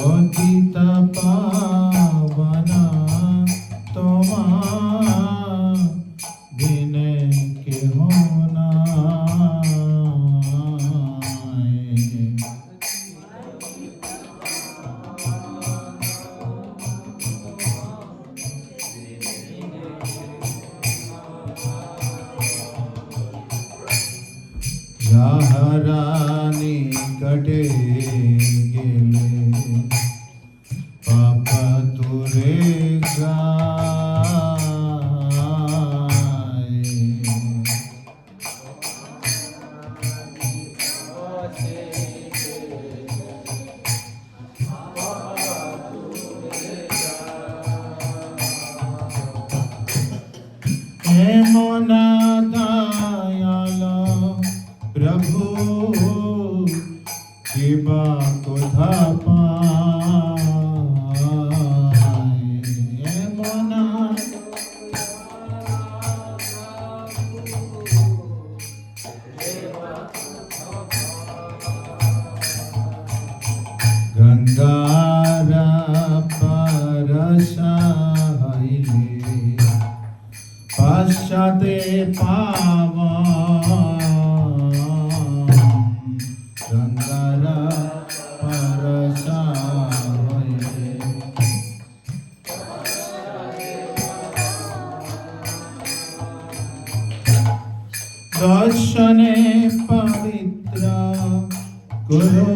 পতিত পাবন তোমার বিনে কেহ যাহারানি কটে গেলে পাপ তুরে যায় এমন দয়াল প্রভু শিবা কোথা পায় এমন গঙ্গার পরশাইলে পশ্চাতে পাবন গঙ্গার পরশাইলে দর্শনে পবিত্র গুরু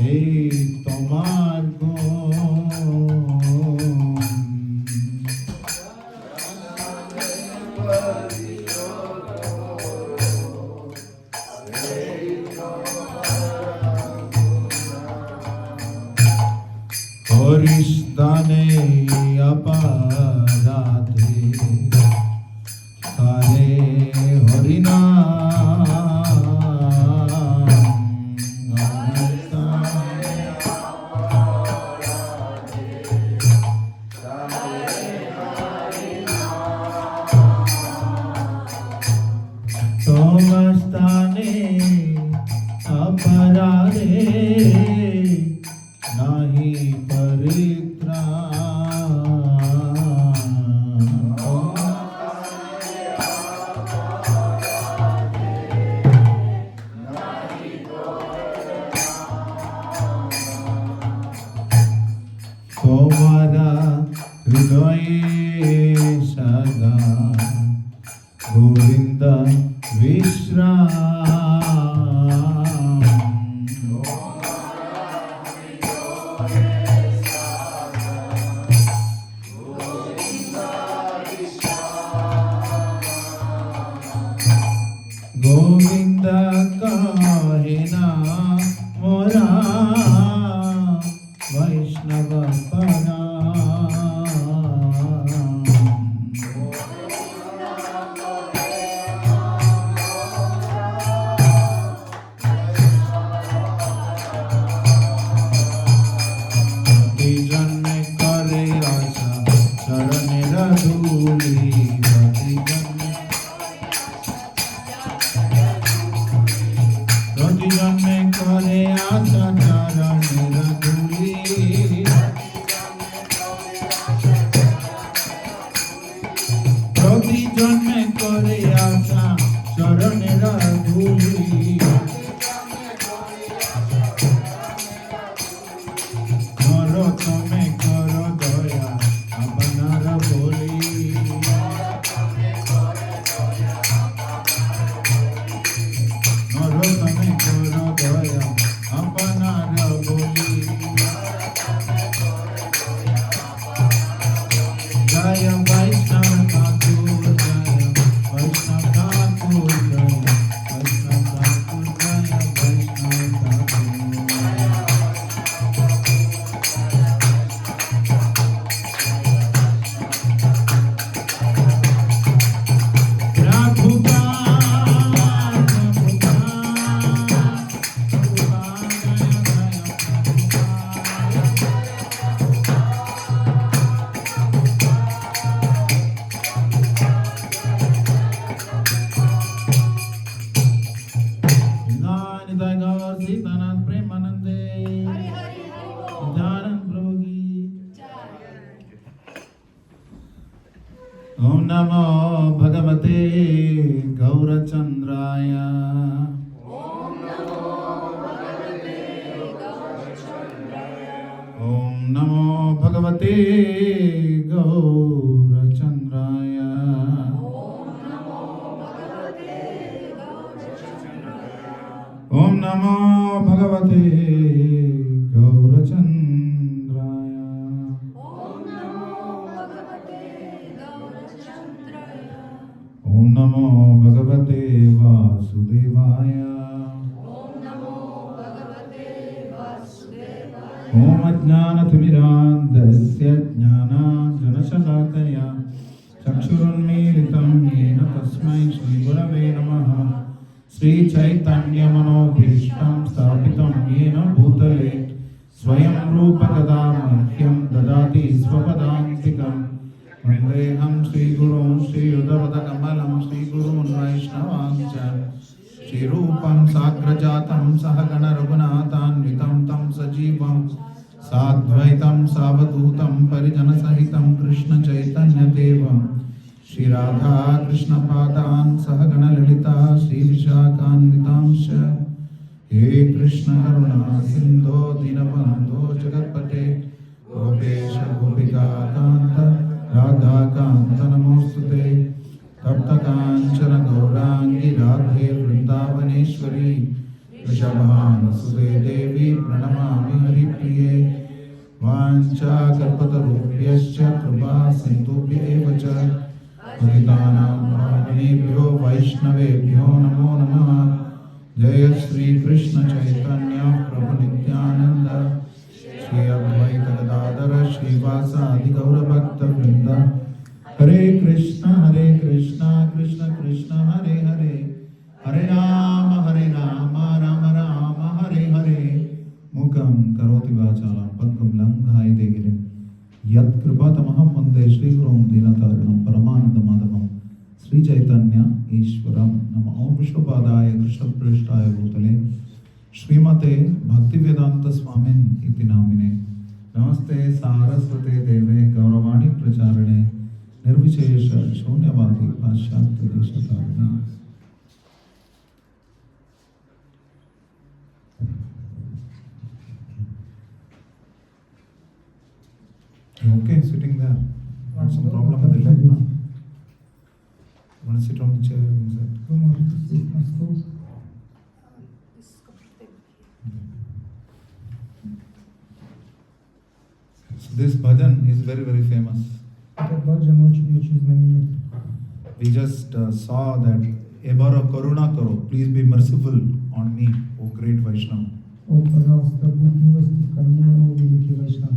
এই তোমার হরিস্তানে অপরাধে হরে হরিনাম সমস্তানে অপরাধে নাহি তোমারা হৃদয়ে সদা গোবিন্দ বিশ্রাম গোবিন্দ কহে না মোরা वैष्णव-अपराध प्रति जन्म करे आशा चरणेर धूलि प्रति जन्म करे आशा चरणेर धूलि প্রতি জন্মে করে আসা চরণের ধূলি নরোত্তমে কর দয়া আপনার বলি নরোত্তমে কর দয়া আপনার বলি জয় বৈষ্ণব ঠাকুর জয় বৈষ্ণব ঠাকুর জয় বৈষ্ণব ঠাকুর জয় বৈষ্ণব ঠাকুর Premanande Om Namo Bhagavate Gaurachandraya. Om Namo Bhagavate Gaurachandraya. Om Namo Bhagavate Gaurachandraya. Om Namo Bhagavate Gaurachandraya. Om Namo Bhagavate Gaurachandraya. Om Namo Bhagavate Vasudevaya. Om Namo Bhagavate Vasudevaya. Om Ajnanathmirandasya Jnananjanashalakaya Chakshurunmilitam Yena Tasmai Shri Gurave Namaha. Shri Chайтаньи Manobhishtam Sthapitam Yena Bhutale Swayam Rupa Kada Mahyam Dadati Svapadantikam. Vandeham Shri Guru Shri Udavada Kamalam Shri Guru Vaishnavamcha Shri Rupam Sagrajatam Sahagana Raghunathan Vitam Tam Sajivam Sadvaitam Savadutam Parijana Sahitam Krishna Chaitanya Devam Shri Radha Krishna Padan Sahagana Lalita Shri Vishakhan Vitamsha He Krishna Karuna Sindho Dinabandho Jagatpate Gopesha Gopika Kanta Radha Kanta Namostute Tapta Kanchana Gaurangi Radhe Vrindavaneshwari Vrishabhana Sute Devi Pranamami Haripriye Vancha Karpatarubhyascha Kripa Sindhubhya Evacha Patitanam Pavanebhyo Vaishnavebhyo Namo Namaha Jaya Shri Krishna Chaitanya Prabhu Nityananda Shri Advaita Gadadhara Shri Vasa Adi Gaura Bhakta Vrinda Hare Krishna Krishna Krishna Hare Hare Hare Rama Rama Rama Hare Hare Mukam Karoti Vachalam Padgam Langhayate Girim Yat Kripatamaham Vande Shri Gurum Dinataranam Paramananda Madhavam Shri Chaitanya Ishwaram Nama Om Vishwapadaya Krishna Prishtaya Bhutale Srimate Bhaktivedanta Swamin iti namine Namaste Saraswate Deve Gauravani Pracharane Nirvichesha Shunyavadi Pashyatya Deshatarane. You okay sitting there? Not some problem with the leg now? You want to sit on the chair inside? So this bhajan is very, very famous. Этот баджан очень-очень знаменит. We just saw that Ebara Karuna Karo, please be merciful on me, O great Vaishnava. О, пожалуйста, будь милостив ко мне, о великий Вайшнав.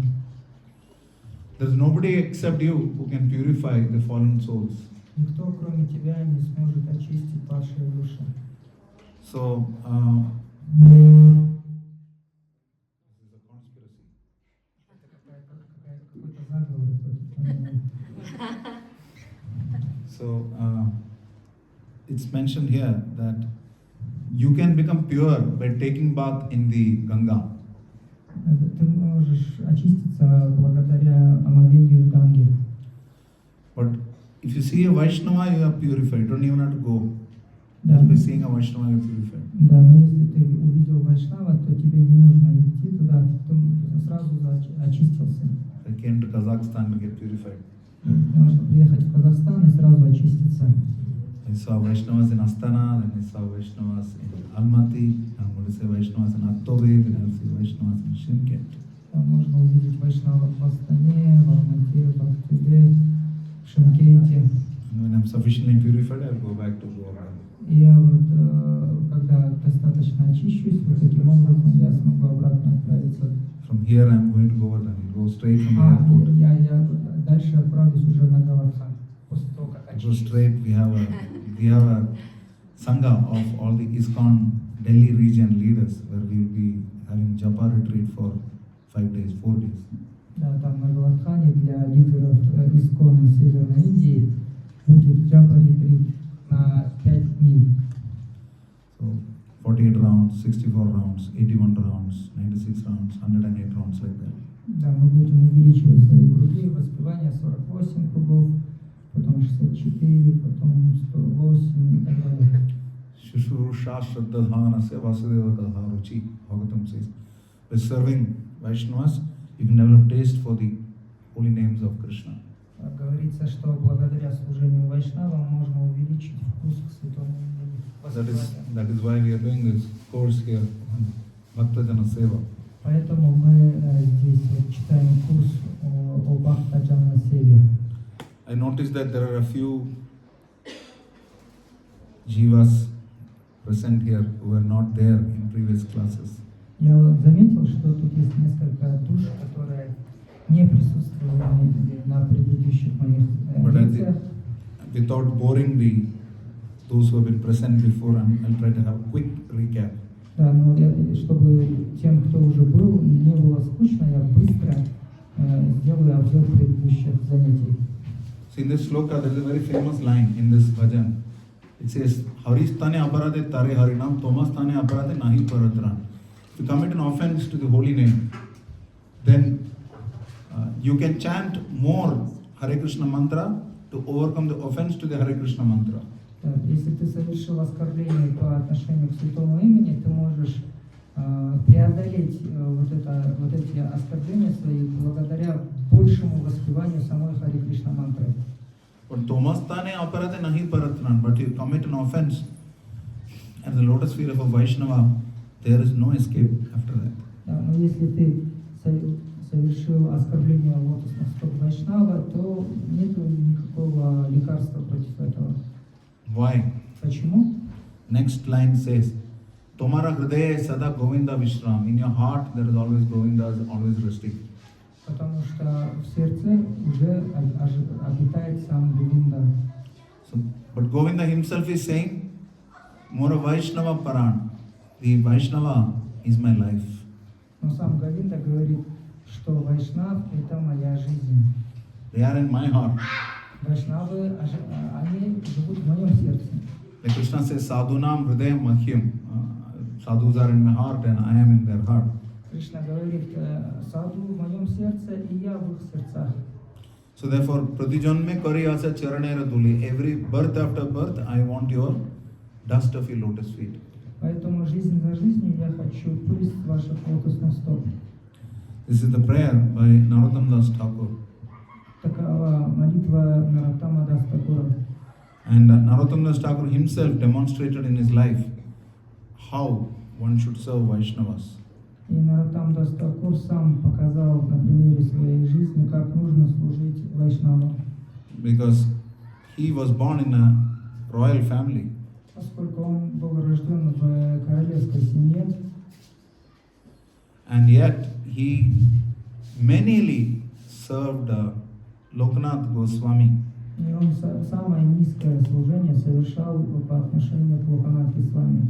There is nobody except you who can purify the fallen souls. Никто, кроме тебя, не сможет очистить падшие души. So, Какой-то заговор против меня. So, it's mentioned here that you can become pure by taking bath in the Ganga. Ты можешь очиститься благодаря омовению в Ганге. But if you see a Vaishnava, you are purified. You don't even have to go. Да. Just by seeing a Vaishnava, you are purified. Да, но если ты увидел Вайшнава, то тебе не нужно идти туда, ты сразу очистился. I came to Kazakhstan to get purified. Можно приехать в Казахстан и сразу очиститься. I saw Vaishnavas in Astana, then I saw Vaishnavas in Almaty, I'm going to say Vaishnavas in Atobe, then I'll see Vaishnavas in Shimket. Там можно увидеть Вайшнавов в Астане, в Алмате, в Бхактиве, в Шимкенте. And when I'm sufficiently purified, I'll go back to Goa. И я вот, когда достаточно очищусь, вот таким образом я смогу обратно отправиться. From here I'm going to Govardhan. I'll go straight from the airport. Я дальше отправлюсь уже на Говардхан. После того, как Go очищусь. straight, we have a sangha of all the ISKCON Delhi region leaders where we will be having japa retreat for 5 days, 4 days. Да, там на Говардхане для лидеров ИСККОН Северной Индии будет джапа-ретрит на 5 дней. So 48 rounds, 64 rounds, 81 rounds, 96 rounds, 108 rounds like that. Да, мы будем увеличивать свои круги, воспевания 48 кругов, потом 64, потом 108 и так далее. Shushurusha Shraddhadhana Sevasudeva Ruchi, Bhagavatam says. By serving Vaishnavas, you can develop taste for the holy names of Krishna. Говорится, что благодаря служению вайшнавам можно увеличить вкус к святому имени. That is why we are doing this course here on Bhakta-сева. Поэтому мы здесь читаем курс о Бхакта-севе. I noticed that there are a few jivas present here who were not there in previous classes. Я вот заметил, что тут есть несколько душ, которые не присутствовали на предыдущих моих лекциях. Without boring those who have been present before, I'll try to have a quick recap. Да, но чтобы тем, кто уже был, не было скучно, я быстро сделаю обзор предыдущих занятий. See, in this sloka, there is a very famous line in this bhajan. It says, Haristane aparade tare harinam, Tomastane aparade nahi paratran. If you commit an offense to the holy name, then you can chant more Hare Krishna mantra to overcome the offense to the Hare Krishna mantra. Если ты совершил оскорбление по отношению к святому имени, ты можешь преодолеть вот эти оскорбления свои благодаря большему воспеванию самой Харе Кришна мантры. But Tomastane aparade nahi paratran, but you commit an offense at the lotus feet of a Vaishnava, there is no escape after that. Да, но если ты совершил оскорбление лотосных стоп Вайшнава, то нет никакого лекарства против этого. Why? Почему? Next line says, Tomara hridaya sada Govinda Vishram. In your heart there is always Govinda, is always resting. Потому что в сердце уже обитает сам Говинда. So, but Govinda himself is saying, Mora Vaishnava Paran. The Vaishnava is my life. Но сам Говинда говорит, что Вайшнав – это моя жизнь. They are in my heart. Вайшнавы, они живут в моем сердце. Like Krishna says, Sadhunam Hridayam Mahyam. Sadhus are in my heart and I am in their heart. Кришна говорит, саду в моем сердце, и я в их сердцах. So therefore, Pratijanme Kari Asa Charanera Duli. Every birth after birth, I want your dust of your lotus feet. Поэтому жизнь за жизнью я хочу пыль ваших лотосных стоп. This is the prayer by Narottama Thakur. Такова молитва Нароттама Тхакура. And Narottama Thakur himself demonstrated in his life how one should serve Vaishnavas. И Нароттам Тхакур сам показал на примере своей жизни, как нужно служить вайшнавам. Because he was born in a royal family. Поскольку он был рожден в королевской семье, and yet he manily served Lokanath Goswami. и он самое низкое служение совершал по отношению к Локанатхе Свами.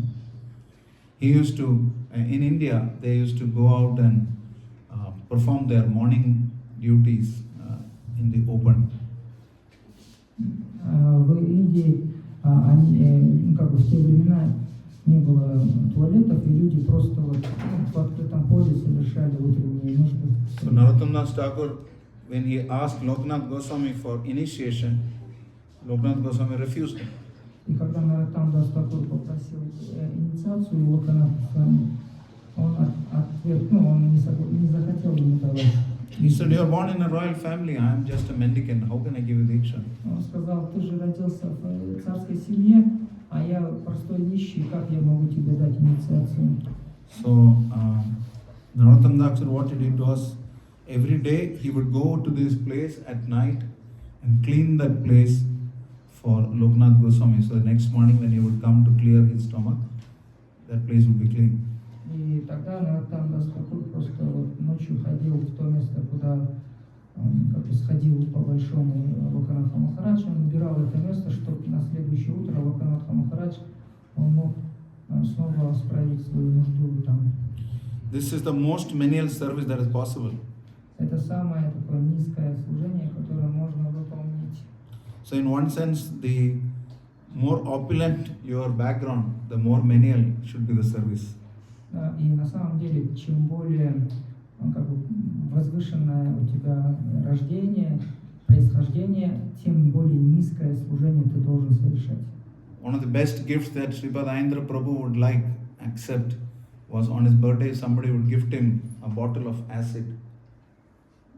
He used to, in India, they used to go out and perform their morning duties in the open. В Индии они, как бы в те времена не было туалетов, и люди просто вот в открытом поле совершали утренние нужды. So Narottama Thakur, when he asked Lokanath Goswami for initiation, Lokanath Goswami refused him. И когда Нароттам Тхакур попросил инициацию Локанатха Свами, он отвергнул, он не захотел ему давать. He said, "You are born in a royal family. I am just a mendicant. How can I give you diksha?" Он сказал, ты же родился в царской семье, а я простой нищий, как я могу тебе дать инициацию? So Narottama Thakur, what he did was, every day he would go to this place at night and clean that place for Lokanath Goswami. So the next morning when he would come to clear his stomach, that place would be clean. И тогда Нароттам Тхакур просто вот ночью ходил в то место, куда он как бы сходил по-большому Локанатха Махарадж, он убирал это место, чтобы на следующее утро Локанатха Махарадж он мог снова справить свою нужду там. This is the most menial service that is possible. Это самое такое низкое служение, которое можно выполнить. So in one sense, the more opulent your background, the more menial should be the service. И на самом деле, чем более как бы, возвышенное у тебя рождение, происхождения, тем более низкое служение ты должен совершать. One of the best gifts that Sripad Prabhu would like accept was on his birthday somebody would gift him a bottle of acid,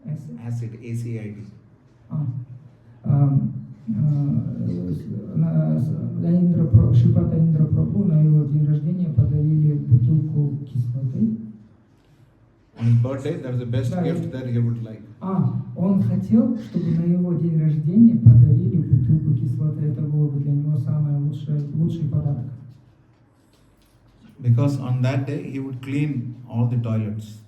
ACID. Шрипад Индра Прабху на его день рождения подарили бутылку кислоты. On his birthday, that was the best gift that he would like. Он хотел, чтобы на его день рождения подарили бутылку кислоты. Это было бы для него самый лучший подарок. Because on that day he would clean all the toilets.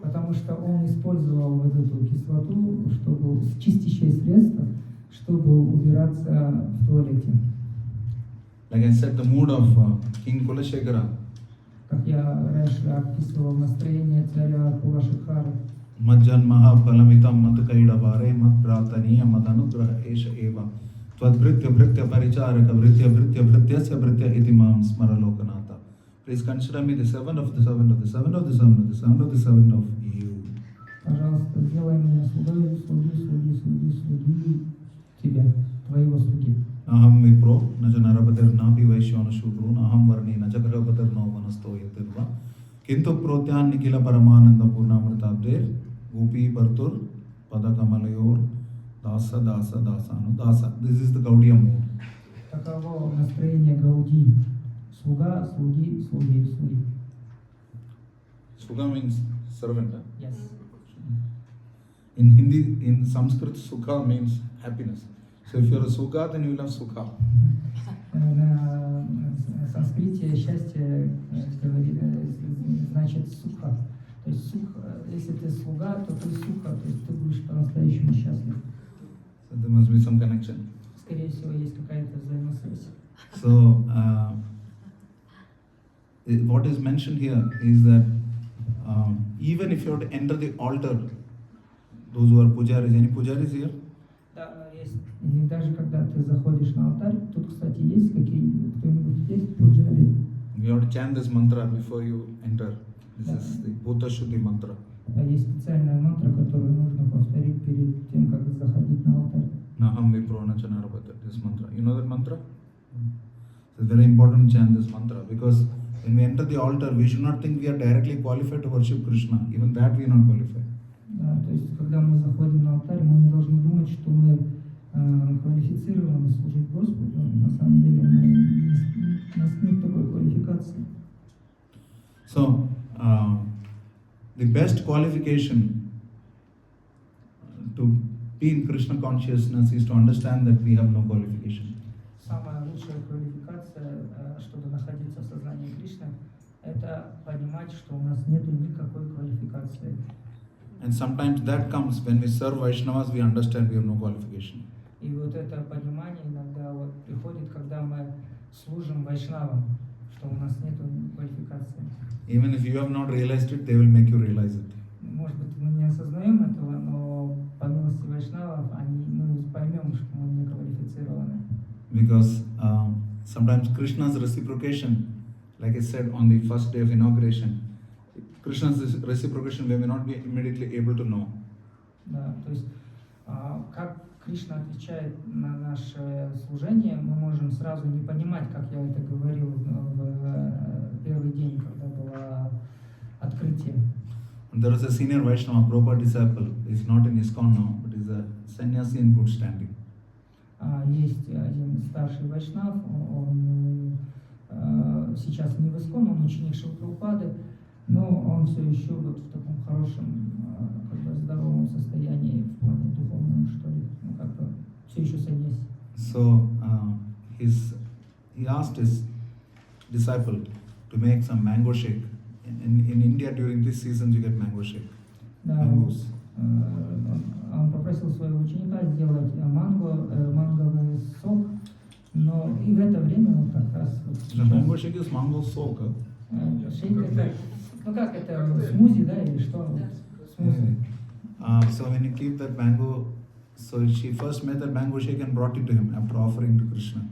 Потому что он использовал вот эту кислоту, чтобы чистящее средство, чтобы убираться в туалете. Like I said, the mood of King Kulashekara. Как я раньше описывал настроение царя Кулашекары. Majjan Mahapalamitam Matakaida Vare Mat Prataniya Madanugraha Esha Eva Twadbritya Britya Paricharaka Britya Britya Brityasya Britya Itimam Smaralokanata. Please consider me the servant of the servant of the servant of the servant of the servant of the servant of you. Пожалуйста, сделай меня слугой, слуги тебя, твоего слуги. Aham Vipro, Najanarabadir Napi Vaishyana Shudru, Aham Varni, Najagarabadir no Vanasto Yatirva, Kinto Protyan Nikila Paramananda Purnamritabdir, Gopi Bartur, Padakamalayur, Dasa, Dasa, Dasanu, Dasa. This is the Gaudiya mood. Таково настроение Гауди. Слуга, слуги, слуги, слуги. Sukha means servant. Yes. In Hindi, in Sanskrit, Sukha means happiness. So if you're a Sukha, then you will have Sukha. На санскрите счастье значит сукха. То есть сукха, если ты слуга, то ты сукха, то есть ты будешь по-настоящему счастлив. So there must be some connection. Скорее всего, есть какая-то взаимосвязь. So what is mentioned here is that even if you have to enter the altar, those who are pujaris, any pujaris here? Да, есть. И даже когда ты заходишь на алтарь, тут, кстати, есть кто-нибудь есть пуджари? You have to chant this mantra before you enter. This is the Bhuta Shuddhi mantra. Есть специальная мантра, которую нужно повторить перед тем, как заходить на алтарь. Naham Viprona Chanarabhata, this mantra. You know that mantra? So it's very important to chant this mantra because when we enter the altar, we should not think we are directly qualified to worship Krishna. Even that we are not qualified. Да, то есть, когда мы заходим на алтарь, мы не должны думать, что мы квалифицированы служить Господу. На самом деле, у нас нет такой квалификации. So, the best qualification to be in Krishna consciousness is to understand that we have no qualification. Самая лучшая квалификация, чтобы находиться в сознании Кришны, это понимать, что у нас нет никакой квалификации. And sometimes that comes when we serve Vaishnavas, we understand we have no qualification. И вот это понимание иногда вот приходит, когда мы служим вайшнавам, что у нас нет квалификации. Even if you have not realized it, they will make you realize it. Может быть, мы не осознаем этого, но по милости вайшнавов мы поймем, что мы не квалифицированы. Because sometimes Krishna's reciprocation, like I said on the first day of inauguration, Krishna's reciprocation we may not be immediately able to know. Да, то есть как Кришна отвечает на наше служение, мы можем сразу не понимать, как я это говорил в первый день, когда было открытие. And there is a senior Vaishnava, Prabhupada disciple, is not in ISKCON now, but is a sannyasi in good standing. Есть один старший вайшнав, он сейчас не в ISKCON, он ученик Шрилы Прабхупады, но он все еще вот в таком хорошем, как бы здоровом состоянии в плане духовном, что ли, ну как бы все еще саньяси. So he asked his disciple to make some mango shake. In India during this season you get mango shake. Да, Mangoes. Он попросил своего ученика сделать манговый сок, но и в это время вот как раз вот The mango shake is mango soak. шейк это, ну как это, смузи, да, или что? Смузи. So when you keep that mango, so she first made that mango shake and brought it to him after offering to Krishna.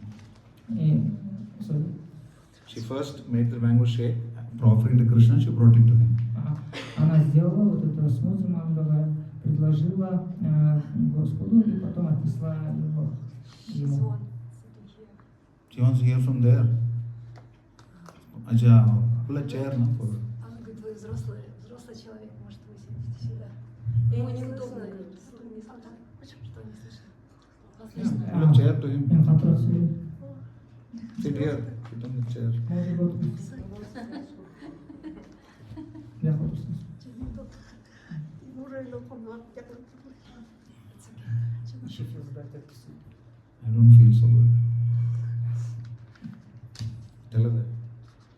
She first made the mango shake, after offering to Krishna, she brought it to him. Она сделала сделала вот это смузи манговое, предложила Господу и потом отнесла его ему. She wants to hear from there. Acha, pull a chair now for her. Она говорит, вы взрослый человек, может, вы сидите сюда. Ему неудобно, говорит, что не слышно. Что не слышно? Pull a chair to him. Я попросил. Sit here. Sit on the chair. Может быть, я попросил. I don't feel so good. Tell her that.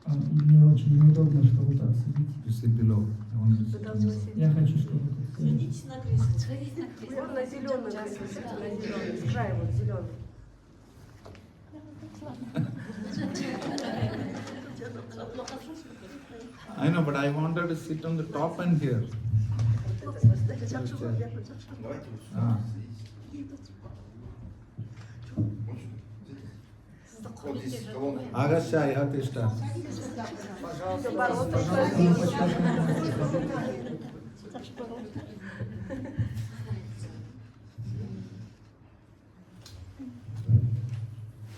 Мне очень неудобно, что вы так сидите. You sit below. I want you to sit on the floor. Я хочу, чтобы вы так сидели. Садитесь на кресло. Садитесь на кресло. Вот на зеленый кресло, на зеленый, с края вот зеленый. I know, but I want her to sit on the top and here. Ah. Агашя, я тишта.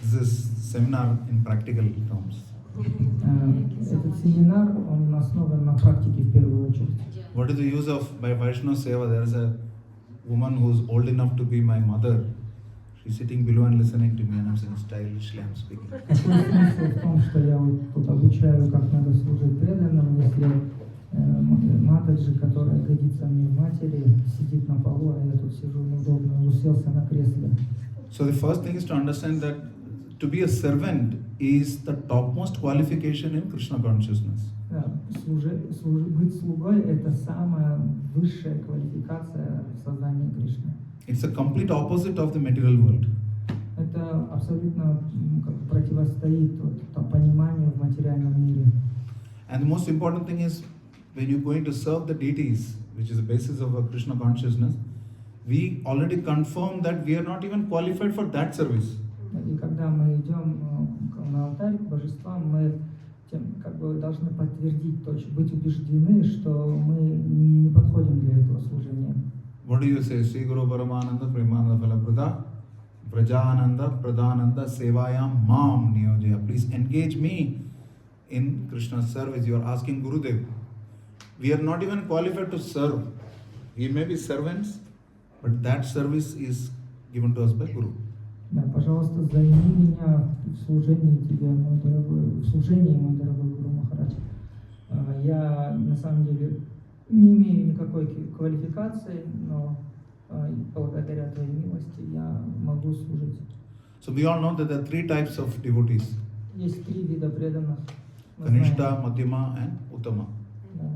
This seminar in practical terms. Этот семинар, он основан на практике в первую очередь. What is the use of by Vaishnava-seva? There is a woman who is old enough to be my mother. She's sitting below and listening to me, and I'm saying stylishly I'm speaking. Какой смысл в том, что я вот тут обучаю, как надо служить преданным, если Матаджи, которая годится мне в матери, сидит на полу, а я тут сижу неудобно, уселся на кресле. So the first thing is to understand that to be a servant is the topmost qualification in Krishna consciousness. Да, быть слугой – это самая высшая квалификация в сознании Кришны. It's a complete opposite of the material world. Это абсолютно как бы противостоит вот, пониманию в материальном мире. And the most important thing is when you're going to serve the deities, which is the basis of our Krishna consciousness, we already confirm that we are not even qualified for that service. И когда мы идем на алтарь к божествам, мы как бы должны подтвердить, быть убеждены, что мы не подходим для этого служения. What do you say? Sri Guru Paramananda Premananda Phalaprada Prajananda Pradananda Sevayam Mam Niyojaya. Please engage me in Krishna's service. You are asking Gurudev. We are not even qualified to serve. We may be servants, but that service is given to us by Guru. Да, пожалуйста, займи меня в служении тебе, мой дорогой Гуру Махарадж. Я на самом деле не имею никакой квалификации, но благодаря твоей милости я могу служить. So we all know that there are three types of devotees. Есть три вида преданных. Kanishta, Madhyama and Uttama. Да,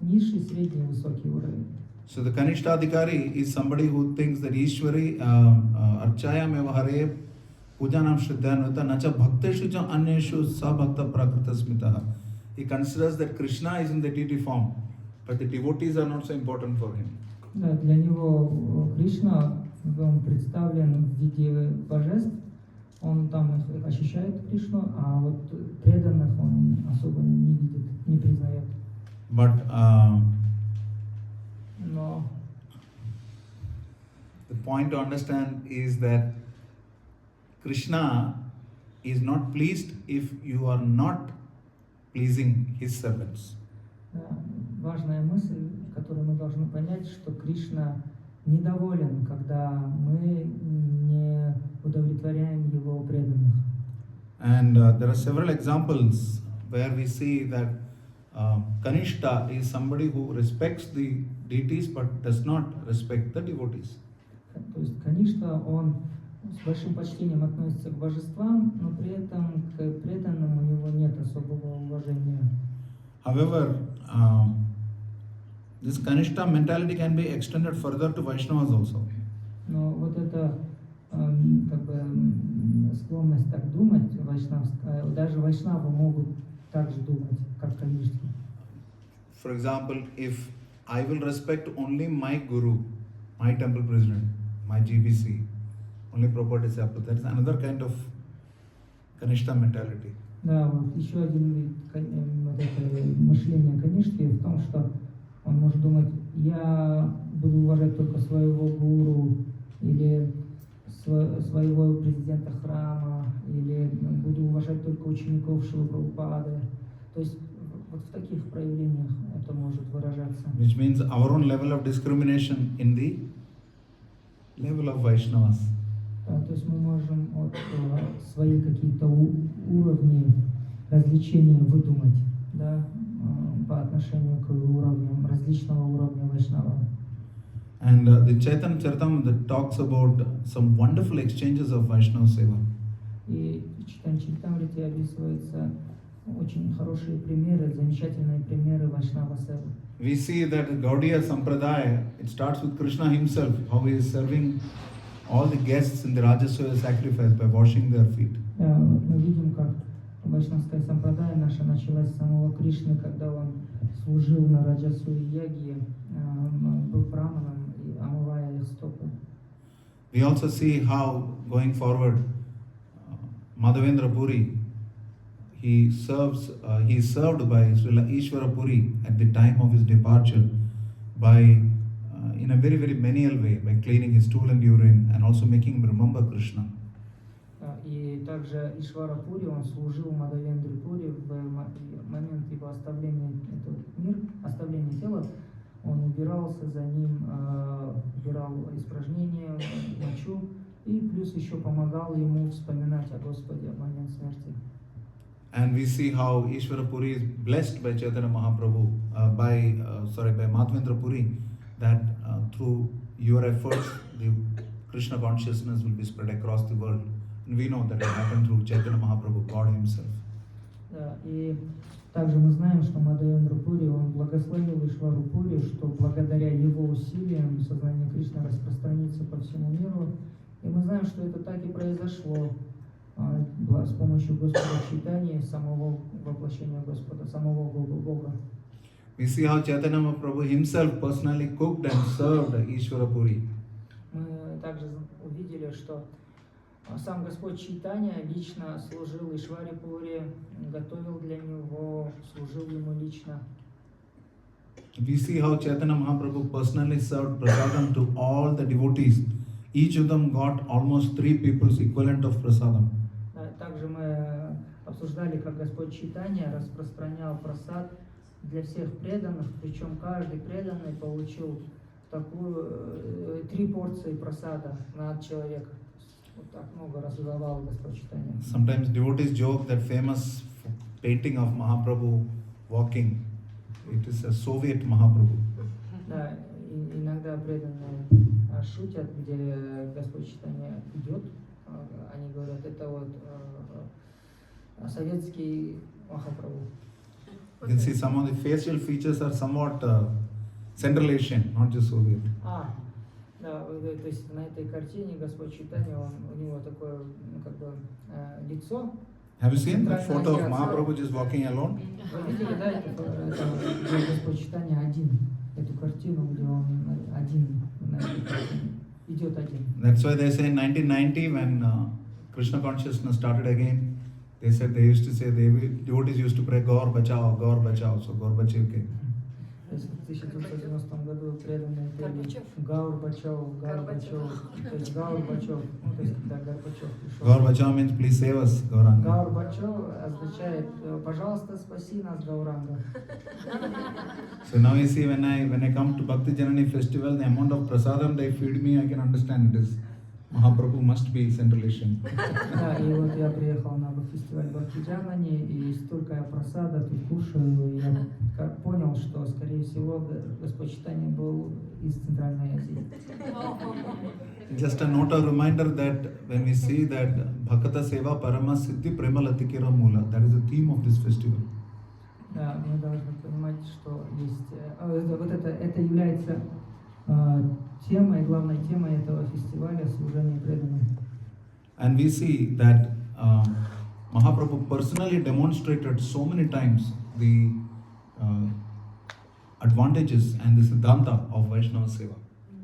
низший, средний и высокий уровень. So the Kanishta-adhikari is somebody who thinks that Ishwari Archayam eva hare pujanam shraddhanvata nacha bhakteshu cha anyeshu sa bhakta prakrita smitaha. He considers that Krishna is in the deity form, but the devotees are not so important for him. Да, для него Кришна, он представлен в виде божеств, он там их ощущает Кришну, а вот преданных он особо не видит, не признает. But Но the point to understand is that Krishna is not pleased if you are not pleasing his servants. да, важная мысль, которую мы должны понять, что Кришна недоволен, когда мы не удовлетворяем его преданных. And there are several examples where we see that Kanishta is somebody who respects the deities but does not respect the devotees. То есть Каништха, он с большим почтением относится к божествам, но при этом к преданным у него нет особого уважения. However, this Kanishta mentality can be extended further to Vaishnavas also. Но вот эта как бы склонность так думать, даже вайшнавы могут так же думать, как Каништха. For example, if I will respect only my guru, my temple president, my GBC, only Prabhupada, that is another kind of Kanishta mentality. Да, вот еще один вид вот это мышления Каништхи в том, что Он может думать, я буду уважать только своего гуру, или своего президента храма, или буду уважать только учеников Шрилы Прабхупады. То есть вот в таких проявлениях это может выражаться. Which means our own level of discrimination in the level of Vaishnavas. Да, то есть мы можем вот, свои какие-то уровни развлечения выдумать, да, по отношению к уровням различного уровня вайшнава. And the Chaitanya Charitamrita talks about some wonderful exchanges of Vaishnava-seva. И в Чайтаньи-Чаритамрите описываются очень хорошие примеры, замечательные примеры вайшнава-севы. We see that the Gaudiya Sampradaya, it starts with Krishna himself, how he is serving all the guests in the Rajaswaya sacrifice by washing their feet. Мы видим, как вайшнавская сампрадая наша началась с самого Кришны, когда он служил на Раджасуе яге, был браманом и омывая их стопы. We also see how, going forward, Madhavendra Puri, he is served by Srila Ishvara Puri at the time of his departure by, in a very, very menial way, by cleaning his stool and urine and also making him remember Krishna. И также Ишвара Пури, он служил Мадхавендре Пури в момент его оставления этого мира, оставления тела, он убирался за ним, убирал испражнения, мочу, и плюс еще помогал ему вспоминать о Господе в момент смерти. And we see how Ishvara Puri is blessed by Chaitanya Mahaprabhu, by Madhavendra Puri, that through your efforts, the Krishna consciousness will be spread across the world. And we know that it happened through Chaitanya Mahaprabhu, God himself. Да, и также мы знаем, что Мадхавендра Пури, он благословил Ишвару Пури, что благодаря его усилиям сознание Кришны распространится по всему миру. И мы знаем, что это так и произошло с помощью Господа Чайтаньи, самого воплощения Господа, самого Бога. We see how Chaitanya Mahaprabhu himself personally cooked and served Ishvara Puri. Мы также увидели, что сам Господь Чайтанья лично служил Ишваре Пури, готовил для него, служил ему лично. We see how Chaitanya Mahaprabhu personally served prasadam to all the devotees. Each of them got almost 3 people's equivalent of prasadam. Также мы обсуждали, как Господь Чайтанья распространял прасад для всех преданных, причем каждый преданный получил 3 порции прасада на человека. Вот так много раздавал Господь Чайтанья. Sometimes devotees joke that famous painting of Mahaprabhu walking, it is a Soviet Mahaprabhu. Да, иногда преданные шутят, где Господь Чайтанья идет, они говорят, это вот советский Махапрабху. You can see some of the facial features are somewhat Central Asian, not just Soviet. Да, то есть на этой картине Господь Чайтанья, у него такое, как бы, лицо. Have you seen that photo of Mahaprabhu just walking alone? Вы видели, да, где Господь Чайтанья один, эту картину, где он один на этой картине, идет один. That's why they say in 1990 when Krishna consciousness started again, they said they used to say, devotees used to pray Gaur Bachao, so Gaur Bachev came. То есть в 1990 году преданные пели Гаур Бачев, то есть Гаур Бачев, то есть когда Горбачев пришел. Gaur Bachao means please save us, Gauranga. Гаур Бачев означает пожалуйста спаси нас, Гауранга. So now you see when I come to Bhakti Janani festival, the amount of prasadam they feed me, I can understand it is Mahaprabhu must be Central Asian. Да, и вот я приехал на фестиваль Бхакти Джанани, и столько я просада тут кушаю, и я понял, что, скорее всего, Господь Чайтанья был из Центральной Азии. Just a note of reminder that when we see that Bhakata-сева parama-siddhi prema-латикара mula, that is the theme of this festival. Да, мы должны понимать, что есть, вот это является темой, главной темой этого фестиваля служения преданным. And we see that Mahaprabhu personally demonstrated so many times the advantages and the siddhanta of Vaishnava-сева.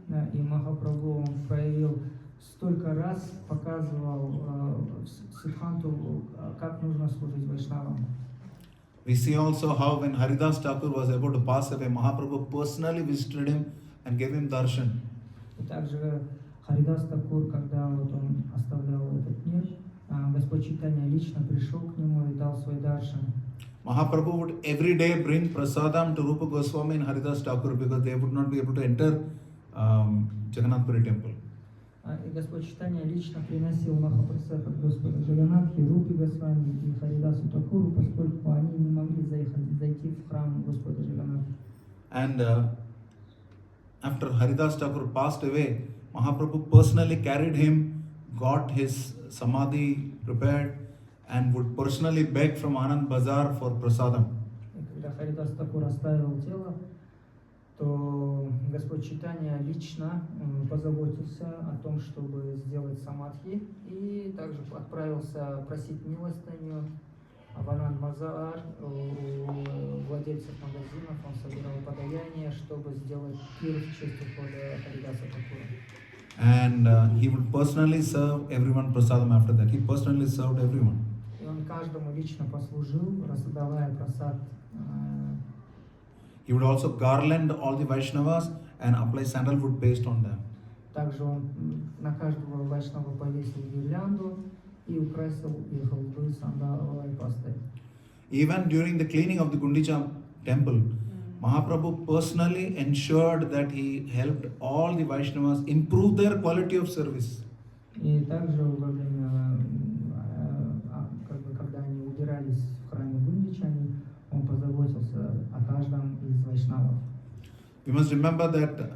Да, и Махапрабху он проявил столько раз, показывал сиддханту, как нужно служить вайшнавам. We see also how when Haridas Thakur was about to pass away, Mahaprabhu personally visited him and gave him darshan. И также Харидас Такур, когда вот он оставлял этот мир, Господь Чайтанья лично пришел к нему и дал свой даршан. Mahaprabhu would every day bring prasadam to Rupa Goswami and Haridas Thakur because they would not be able to enter Jagannath Puri temple. И Господь Чайтанья лично приносил маха-прасад от Господа Джаганнатхи, Рупи Госвами и Харидасу Такуру, поскольку они не могли зайти в храм Господа Джаганнатха. And after Haridas Thakur passed away, Mahaprabhu personally carried him, got his samadhi prepared, and would personally beg from Anand Bazar for prasadam. И когда Харидас Такур оставил тело, то Господь Чайтанья лично позаботился о том, чтобы сделать самадхи, и также отправился просить милостыню в Ананд-Базар у владельцев магазинов. Он собирал подаяние, чтобы сделать пир в честь ухода Харидаса Такура. And he would personally serve everyone prasadam after that. He personally served everyone. И он каждому лично послужил, раздавая прасад. He would also garland all the Vaishnavas and apply sandalwood paste on them. Также он на каждого вайшнава повесил гирлянду и украсил их лбы сандаловой пастой. Even during the cleaning of the Gundicha temple, Mahaprabhu personally ensured that he helped all the Vaishnavas improve their quality of service. И также во время, когда они убирались в храме Гундичани, он позаботился о каждом из вайшнавов. We must remember that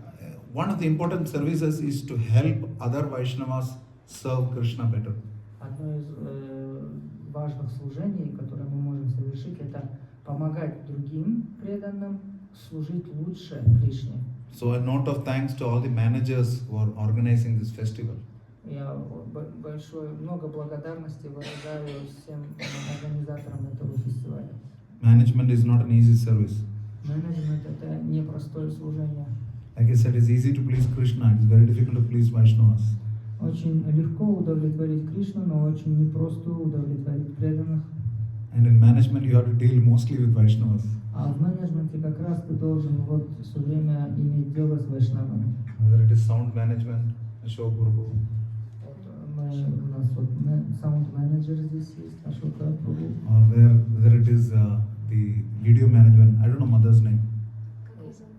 one of the important services is to help other Vaishnavas serve Krishna better. Одно из важных служений, которое мы можем совершить, это помогать другим преданным служить лучше Кришне. So a note of thanks to all the managers who are organizing this festival. Я много благодарности выражаю всем организаторам этого фестиваля. Management is not an easy service. Менеджмент — это непростое служение. Like I said, it's easy to please Krishna. It's very difficult to please Vaishnavas. Очень легко удовлетворить Кришну, но очень непросто удовлетворить преданных. And in management, you have to deal mostly with Vaishnavas. А в менеджменте как раз ты должен вот все время иметь дело с вайшнавами. Whether it is sound management, Ashok Prabhu, У нас вот саунд-менеджер здесь есть, Ашока Прабху. or whether it is the video management, I don't know mother's name.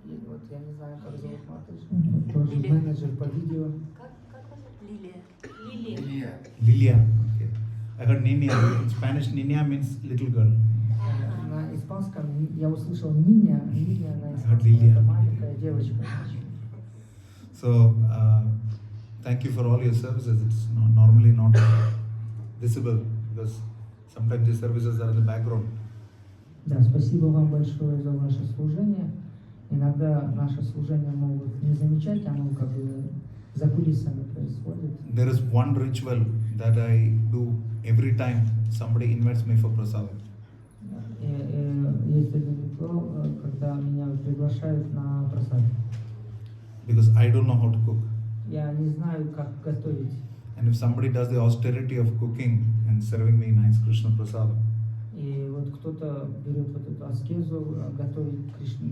И вот я не знаю, как зовут Матаджи. Тоже менеджер по видео. Как вас зовут? Лилия. Lilia. Okay. I heard Nina. In Spanish, Nina means little girl. На испанском я услышал Ниня. Ниня на испанском Лилия. это маленькая девочка. So, thank you for all your services. It's normally not visible because sometimes these services are in the background. Да, спасибо вам большое за ваше служение. Иногда наше служение могут не замечать, оно как бы за кулисами происходит. There is one ritual that I do every time somebody invites me for prasadam. Есть один ритуал, когда меня приглашают на просад. Because I don't know how to cook. Я не знаю, как готовить. And if somebody does the austerity of cooking and serving me nice Krishna prasadam, И вот кто-то берет вот эту аскезу, готовит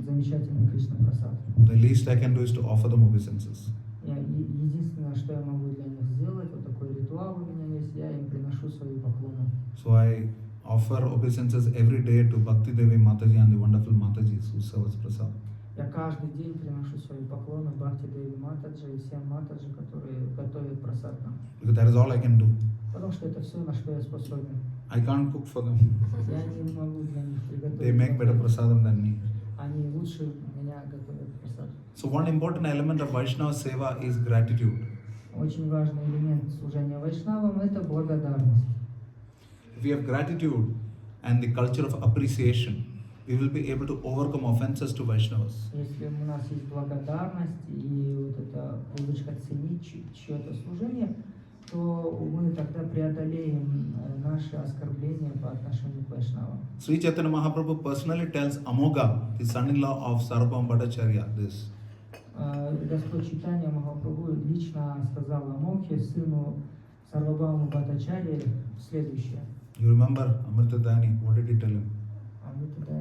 замечательный Кришна прасад. the least I can do is to offer them obeisances. Единственное, что я могу для них сделать, вот такой ритуал у меня есть, я им приношу свои поклоны. So I offer obeisances every day to Bhakti Devi Mataji and the wonderful Matajis who serve as prasad. Я каждый день приношу свои поклоны Бхакти Деви Матаджи и всем Матаджи, которые готовят прасад нам. Because that is all I can do. Потому что это все, на что я способен. I can't cook for them. Я не могу для них приготовить. They make better prasadam than me. Они лучше меня готовят прасад. So one important element of Vaishnava-seva is gratitude. Очень важный элемент служения вайшнавам — это благодарность. If we have gratitude and the culture of appreciation, we will be able to overcome offenses to Vaishnavas. Если у нас есть благодарность и вот эта привычка ценить чье-то служение, то мы тогда преодолеем наши оскорбления по отношению к вайшнавам. Шri Chайтаньи Mахапрabhu personally tells Amoga, the son-in-law of Sarvabhauma Bhattacharya, this. Господь Чайтанья Махапрабху лично сказал Амохе, сыну Сарвабхаумы Бхаттачарьи, следующее. You remember Amritadani, what did he tell him? вы тогда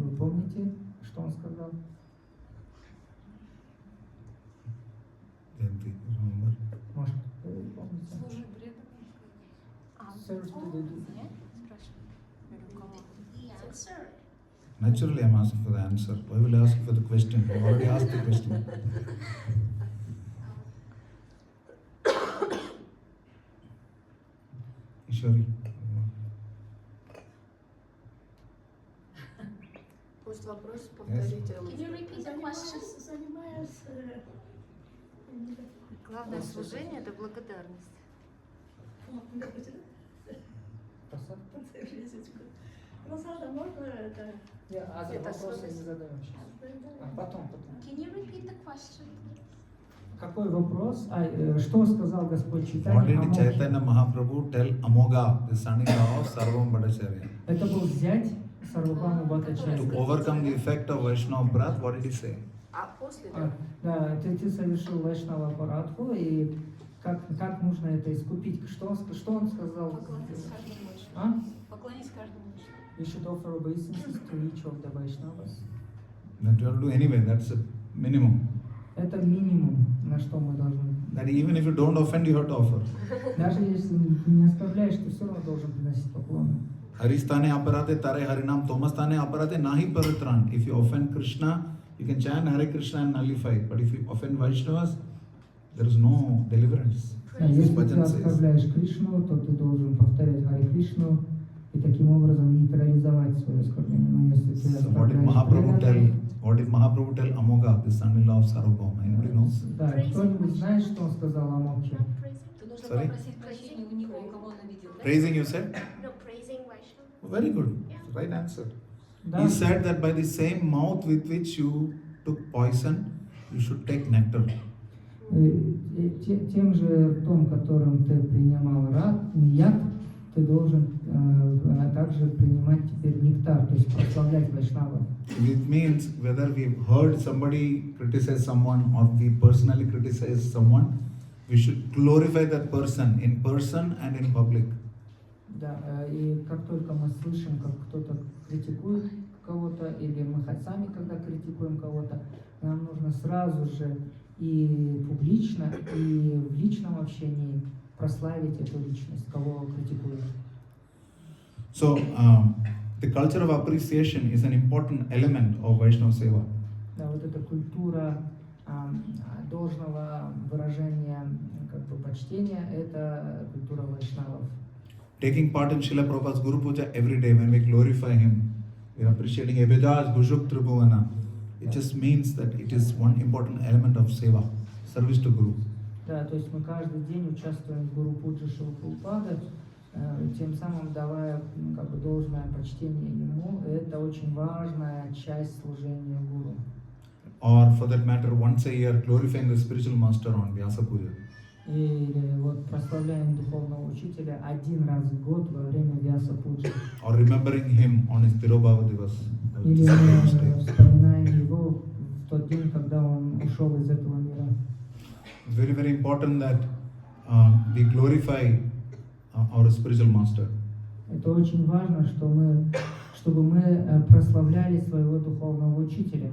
вы помните, что он сказал? Может, вы помните? Служи преданным. Serve to the duty. Naturally, I'm asking for the answer. Why will I ask for the question? I already asked the question. Ishwari. Пусть вопрос повторите. Can you repeat the question? Главное служение — это благодарность. Просада можно это? Вопросы не задаем сейчас. Потом. Can you repeat the question? Какой вопрос? Что сказал Господь What Чайтаньи did Махапрабху? Chaitanya Mahaprabhu tell Amoga, the son-in-law of Sarvam Bhattacharya? Это был зять Сарвабхаумы To Бхаттачарьи. overcome the effect of Vaishnava-апарадх, what did he say? А после? Да, ты совершил вайшнава-апарадху, и как нужно это искупить? Что он сказал? Поклонись каждому вайшнаву. А? Поклонись каждому вайшнаву. You should offer obeisances to each of the Vaishnavas. That you have to do anyway, that's a minimum. Это минимум, на что мы должны. That even if you don't offend, you have to offer. Даже если ты не оскорбляешь, ты все равно должен приносить поклоны. Haristane aparate tare harinam tomastane aparate nahi paratran. If you offend Krishna, you can chant Hare Krishna and nullify it. But if you offend Vaishnavas, there is no deliverance. Если ты оскорбляешь Кришну, то ты должен повторять Харе Кришну и таким образом нейтрализовать свое оскорбление. Но если ты So what did Mahaprabhu tell? What did Mahaprabhu tell Amoga, the son-in-law of Sarvabhauma? Anybody knows? Да, кто-нибудь знает, что он сказал о Мокхе? Ты нужно Sorry? попросить прощения у него, кого он обидел. Да? Praising, you said? No, praising Vaishnava. Very good. Right answer. Да. He said that by the same mouth with which you took poison, you should take nectar. Тем же ртом, которым ты принимал яд, ты должен также принимать теперь нектар, то есть прославлять Вайшнава. It means whether we've heard somebody criticize someone or we personally criticize someone, we should glorify that person and in public. Да, и как только мы слышим, как кто-то критикует кого-то, или мы сами, когда критикуем кого-то, нам нужно сразу же и публично, и в личном общении прославить эту личность, кого критикуют. So, the culture of appreciation is an important element of Vaishnava-сева. Да, вот эта культура должного выражения почтения, это культура вайшнавов. Taking part in Srila Prabhupada's Guru Puja every day when we glorify him, we are appreciating Ebedaj Gujuk Tribhuvana. It just means that it is one important element of seva, service to Guru. Да, то есть мы каждый день участвуем в Гуру Пуджи Шрилы Прабхупады, тем самым давая должное почтение ему. Это очень важная часть служения Гуру. Or for that matter, once a year glorifying the spiritual master on Vyasa Puja. Или вот прославляем духовного учителя один раз в год во время Vyasa Пуджи. Or remembering him on his Tirobhava Divas. Или мы вспоминаем его в тот день, когда он ушел из этого мира. It's very, very important that we glorify our spiritual master. Это очень важно, чтобы мы прославляли своего духовного учителя.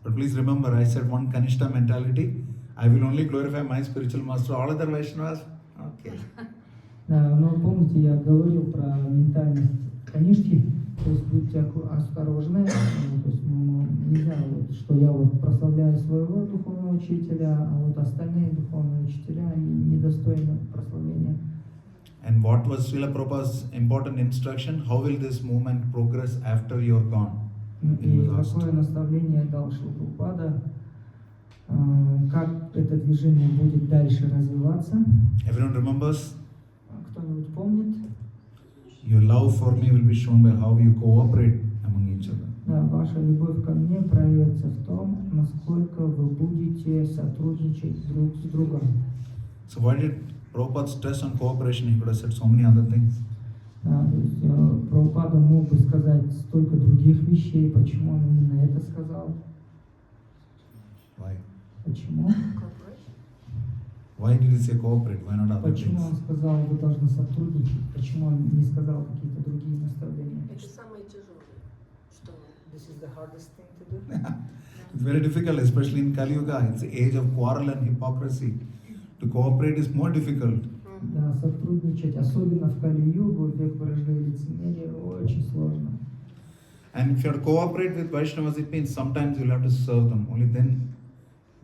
But please remember, I said one Kanishta mentality. I will only glorify my spiritual master. All other Vaishnavas, okay. Да, но помните, я говорил про ментальность Каништхи, то есть будьте осторожны, то есть нельзя, что я прославляю своего духовного учителя, а вот остальные духовные учителя, они недостойны прославления. And what was Srila Prabhupada's important instruction? How will this movement progress after you're gone? И какое наставление дал Шрила Прабхупада, как это движение будет дальше развиваться? Everyone remembers? Кто-нибудь помнит? Your love for me will be shown by how you cooperate among each other. Да, ваша любовь ко мне проявится в том, насколько вы будете сотрудничать друг с другом. So why did Prabhupada stress on cooperation? He could have said so many other things. Да, то есть Прабхупада мог бы сказать столько других вещей, почему он именно это сказал? Why? Почему? Why did he say cooperate? Why not other Почему он things? сказал, вы должны сотрудничать? Почему он не сказал какие-то другие наставления? Это самое тяжелое. this is the hardest thing to do. It's very difficult, especially in Kali Yuga. It's the age of quarrel and hypocrisy. To cooperate is more difficult. Да, сотрудничать, особенно в Кали-югу, век вражды и лицемерия, очень сложно. And if you have to cooperate with Vaishnavas, it means sometimes you'll have to serve them. Only then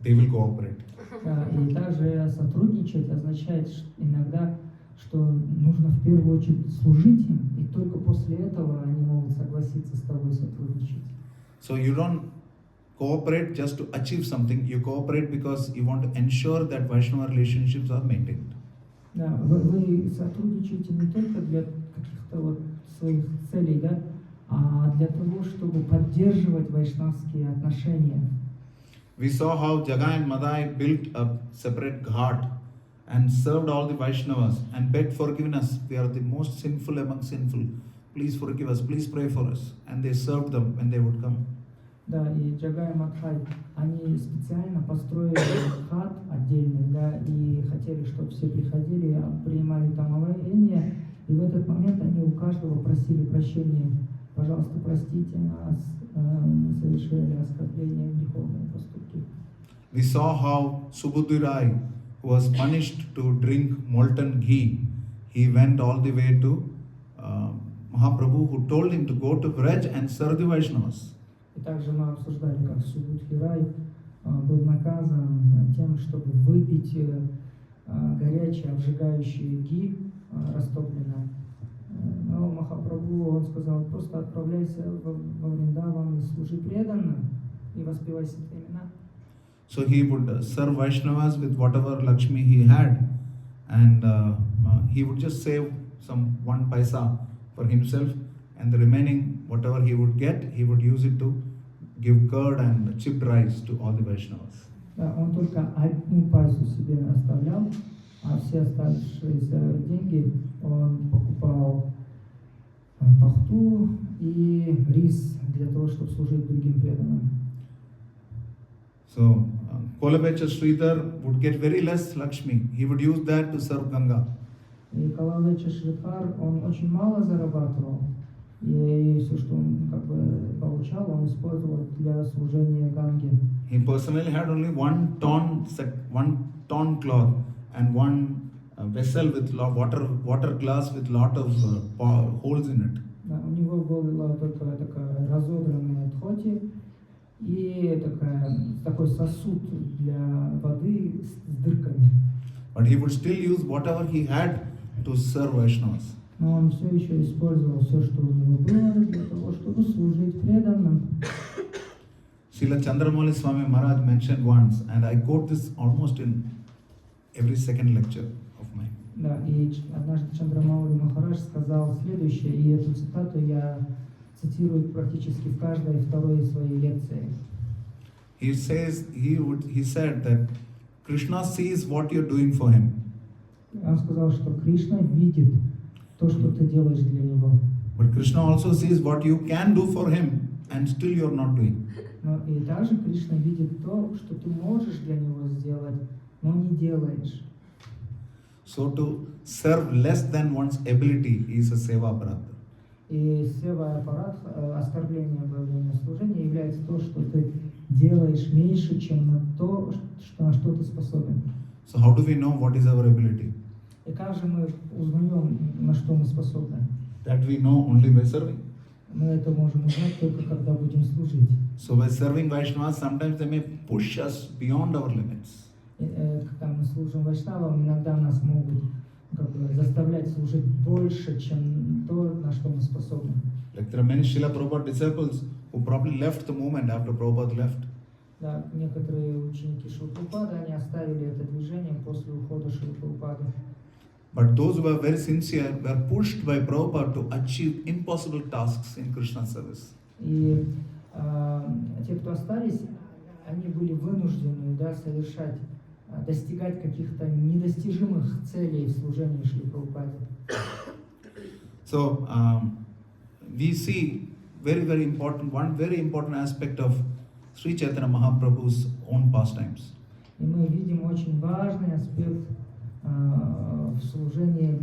they will cooperate. Да, и также сотрудничать означает иногда, что нужно в первую очередь служить им, и только после этого они могут согласиться с тобой сотрудничать. So you don't cooperate just to achieve something. You cooperate because you want to ensure that Vaishnava relationships are maintained. Да, вы сотрудничаете не только для каких-то вот своих целей, да, а для того, чтобы поддерживать вайшнавские отношения. We saw how Jagai and Madai built a separate ghat and served all the Vaishnavas and begged forgiveness. We are the most sinful among sinful. Please forgive us, please pray for us. And they served them when they would come. Да, и Джагай и Мадхай, они специально построили хат отдельный, да, и хотели, чтобы все приходили, принимали там омовение, и в этот момент они у каждого просили прощения. Пожалуйста, простите нас, мы совершили оскорбления, греховные поступки. We saw how Subudhirai, who was punished to drink molten ghee, he went all the way to Mahaprabhu, who told him to go to Vraj and serve the Vaishnavas. И также мы обсуждали, как Субудхирай был наказан тем, чтобы выпить горячее, обжигающее ги, растопленное. Но Махапрабху, он сказал, просто отправляйся во Вриндаван и служи преданным, и воспевай святые имена. So he would serve Vaishnavas with whatever Lakshmi he had, and he would just save some 1 paisa for himself, and the remaining, whatever he would get, he would use it to give curd and chipped rice to all the Vaishnavas. Да, он только 1 пайсу себе оставлял, а все оставшиеся деньги он покупал пахту и рис для того, чтобы служить другим преданным. So, Kolabecha Sridhar would get very less Lakshmi. He would use that to serve Ganga. И Калавеча Шридхар, он очень мало зарабатывал, и все, что он как бы получал, он использовал для служения Ганге. He personally had only 1 ton cloth and 1 vessel with water glass with lot of holes in it. Да, у него была только такая разодранная тхоти и такой сосуд для воды с дырками. But he would still use whatever he had to serve Vaishnavas. Но он все еще использовал все, что у него было, для того, чтобы служить преданным. Srila Chandramauli Swami Maharaj mentioned once, and I quote this almost in every second lecture of mine. Да, и однажды Чандрамаули Махарадж сказал следующее, и эту цитату я цитирую практически в каждой второй своей лекции. He said that Krishna sees what you're doing for him. Он сказал, что Кришна видит то, что ты делаешь для него. But Krishna also sees what you can do for him, and still you're not doing. Но и также Кришна видит то, что ты можешь для него сделать, но не делаешь. So to serve less than one's ability is a seva-апарадх. И сева-апарадх, оскорбление во время служения, является то, что ты делаешь меньше, чем на то, на что ты способен. So how do we know what is our ability? И как же мы узнаем, на что мы способны? That we know only by serving. Мы это можем узнать только когда будем служить. So by serving Vaishnavas, sometimes they may push us beyond our limits. Когда мы служим вайшнавам, иногда нас могут заставлять служить больше, чем то, на что мы способны. Like there are many Srila Prabhupada disciples who probably left the movement after Prabhupada left. Да, некоторые ученики Шрилы Прабхупады, они оставили это движение после ухода Шрилы Прабхупады. But those who were very sincere were pushed by Prabhupada to achieve impossible tasks in Krishna service. И те, кто остались, они были вынуждены, да, достигать каких-то недостижимых целей в служении Шрилы Прабхупаде. So we see very important aspect of Shri Chайтаньи Mahaprabhu's own pastimes. И мы видим очень важный аспект в служении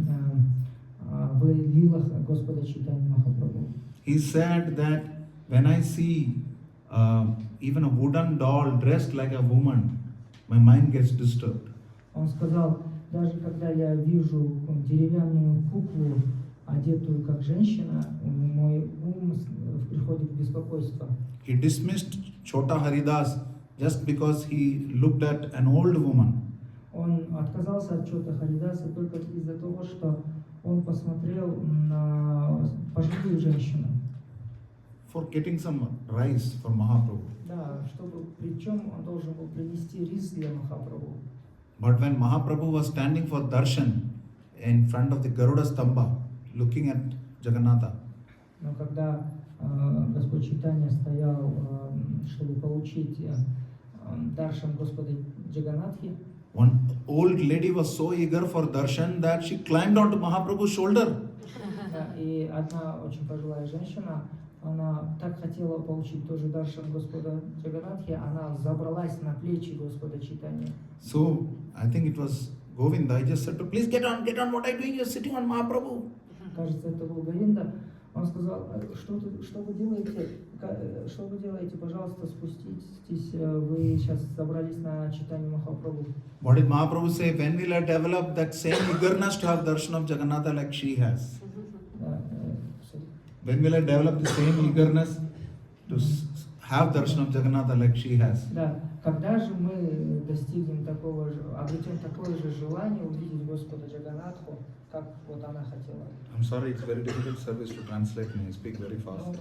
в лилах Господа Чайтаньи Махапрабху. He said that when I see even a wooden doll dressed like a woman, my mind gets disturbed. Он сказал, даже когда я вижу деревянную куклу, одетую как женщина, мой ум приходит в беспокойство. He dismissed Chota Haridas just because he looked at an old woman. Он отказался от Чота Харидаса только из-за того, что он посмотрел на пожилую женщину. For getting some rice for Mahaprabhu. Да, чтобы, причем он должен был принести рис для Махапрабху. But when Mahaprabhu was standing for darshan in front of the Garuda Stamba, looking at Jagannatha, Но когда Господь Чайтанья стоял, чтобы получить даршан Господа Джаганатхи, one old lady was so eager for darshan that she climbed onto Mahaprabhu's shoulder. и одна очень пожилая женщина, она так хотела получить тоже даршан Господа Джаганатхи, она забралась на плечи Господа Чайтаньи. So I think it was Govinda. I just said, please get on, what are you doing? You're sitting on Mahaprabhu. Кажется, это был Говинда. Он сказал, что вы делаете, пожалуйста, спуститесь, вы сейчас собрались на читание Махапрабху. What did Mahaprabhu say? When will I develop that same eagerness to have darshan of Jagannatha like she has? When will I develop the same eagerness to have darshan of Jagannatha like she has? Да, когда же мы достигнем такого же, обретем такое же желание увидеть Господа Джаганатху, как вот она хотела? I'm sorry, it's very difficult service to translate me. I speak very fast.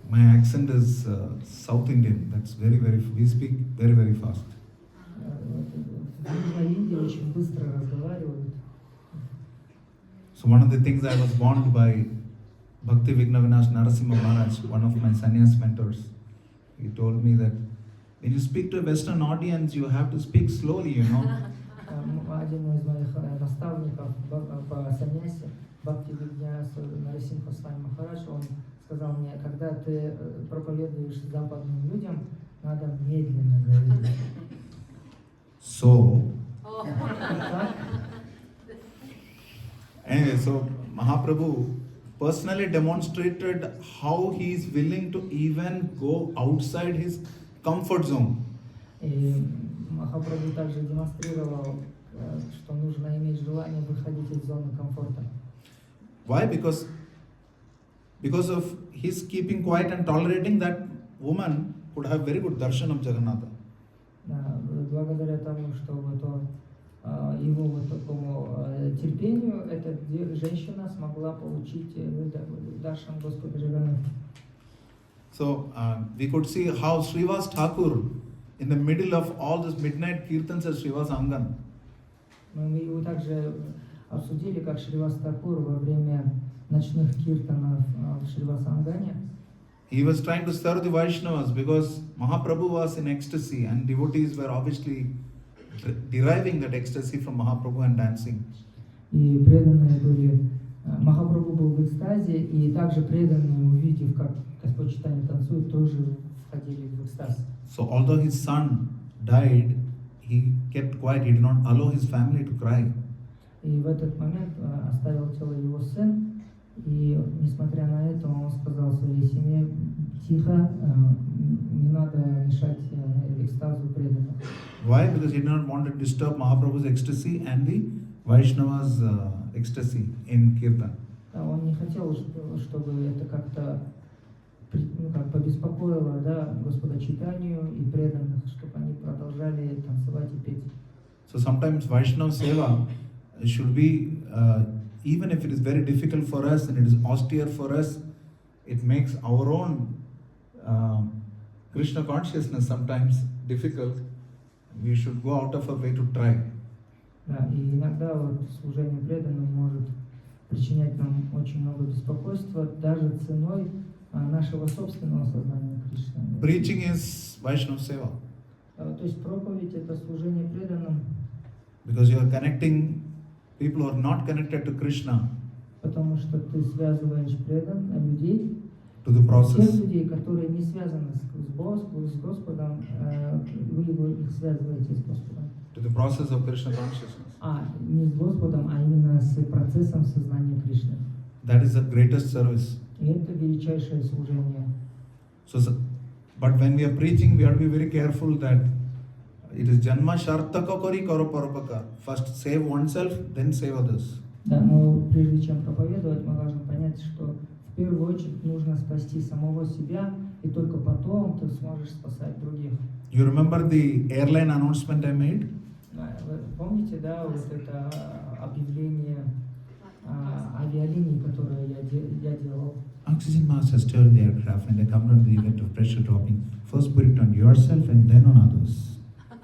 My accent is South Indian. That's we speak very fast. В Южной Индии очень быстро разговаривают. So one of the things I was warned by Bhakti Vignavinash Narasimha Maharaj, one of my sannyas mentors, he told me that when you speak to a Western audience, you have to speak slowly, you know. Один из моих наставников по саньясе, Бхакти Джанани Махарадж, он сказал мне, когда ты проповедуешь западным людям, надо медленно говорить. So, anyway, so Mahaprabhu personally demonstrated how he is willing to even go outside his comfort zone. И Махапрабху также демонстрировал, что нужно иметь желание выходить из зоны комфорта. Why? Because of his keeping quiet and tolerating, that woman could have very good darshan of Jagannatha. Да, благодаря тому, что его вот такому терпению, эта женщина смогла получить даршан Господа Джаганатха. So we could see how Srivas Thakur, in the middle of all this midnight kirtans at Srivas Angan, Мы также обсудили, как Шривас Тхакур во время ночных киртанов в Шривас Ангане, he was trying to serve the Vaishnavas because Mahaprabhu was in ecstasy and devotees were obviously deriving that ecstasy from Mahaprabhu and dancing. и преданные были, Махапрабху был в экстазе, и также преданные, увидев, как Господь Чайтанья танцует, тоже входили в экстаз. So although his son died, he kept quiet, he did not allow his family to cry. И в этот момент оставил тело его сын, и несмотря на это, он сказал своей семье, тихо, не надо мешать экстазу преданных. Why? Because he did not want to disturb Mahaprabhu's ecstasy and the Vaishnava's ecstasy in Kirtan. Он не хотел, чтобы это как-то побеспокоило, да, Господа Чайтанью и преданных, чтобы они продолжали танцевать и петь. So sometimes Vaishnava-сева should be, even if it is very difficult for us and it is austere for us, it makes our own Krishna consciousness sometimes difficult. We should go out of our way to try. Да, и иногда вот служение преданным может причинять нам очень много беспокойства, даже ценой нашего собственного сознания Кришны. Preaching is Vaishnava-сева. То есть проповедь — это служение преданным. Because you are connecting people who are not connected to Krishna Потому что ты связываешь людей, to the process. тех людей, которые не связаны с Господом, вы их связываете с Господом. To the process of Krishna consciousness. Не с Господом, а именно с процессом сознания Кришны. That is the greatest service. И это величайшее служение. But when we are preaching, we have to be very careful that it is janma shartaka kari karo parapaka. First save oneself, then save others. Да, но прежде чем проповедовать, мы должны понять, что в первую очередь нужно спасти самого себя, и только потом ты сможешь спасать других. You remember the airline announcement I made? Вы помните, да, вот это объявление авиалиний, которое я делал? Oxygen mask has stirred the aircraft and they come to the event of pressure dropping. First put it on yourself and then on others.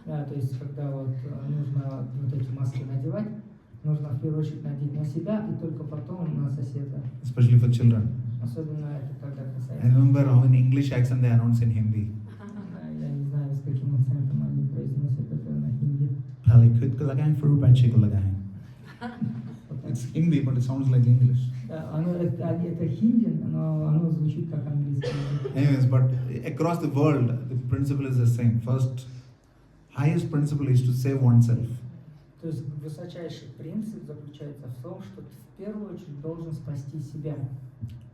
Да, то есть когда вот нужно вот эти маски надевать, нужно в первую очередь надеть на себя и только потом на соседа. Especially for children. Особенно это когда касается. I remember how in English accent they announce in Hindi. Я не знаю, с каким акцентом они произносят это на хинди. It's Hindi, but it sounds like English. Это хинди, но оно звучит как английский. Anyways, but across the world, the principle is the same. First, highest principle is to save oneself. То есть высочайший принцип заключается в том, что ты в первую очередь должен спасти себя.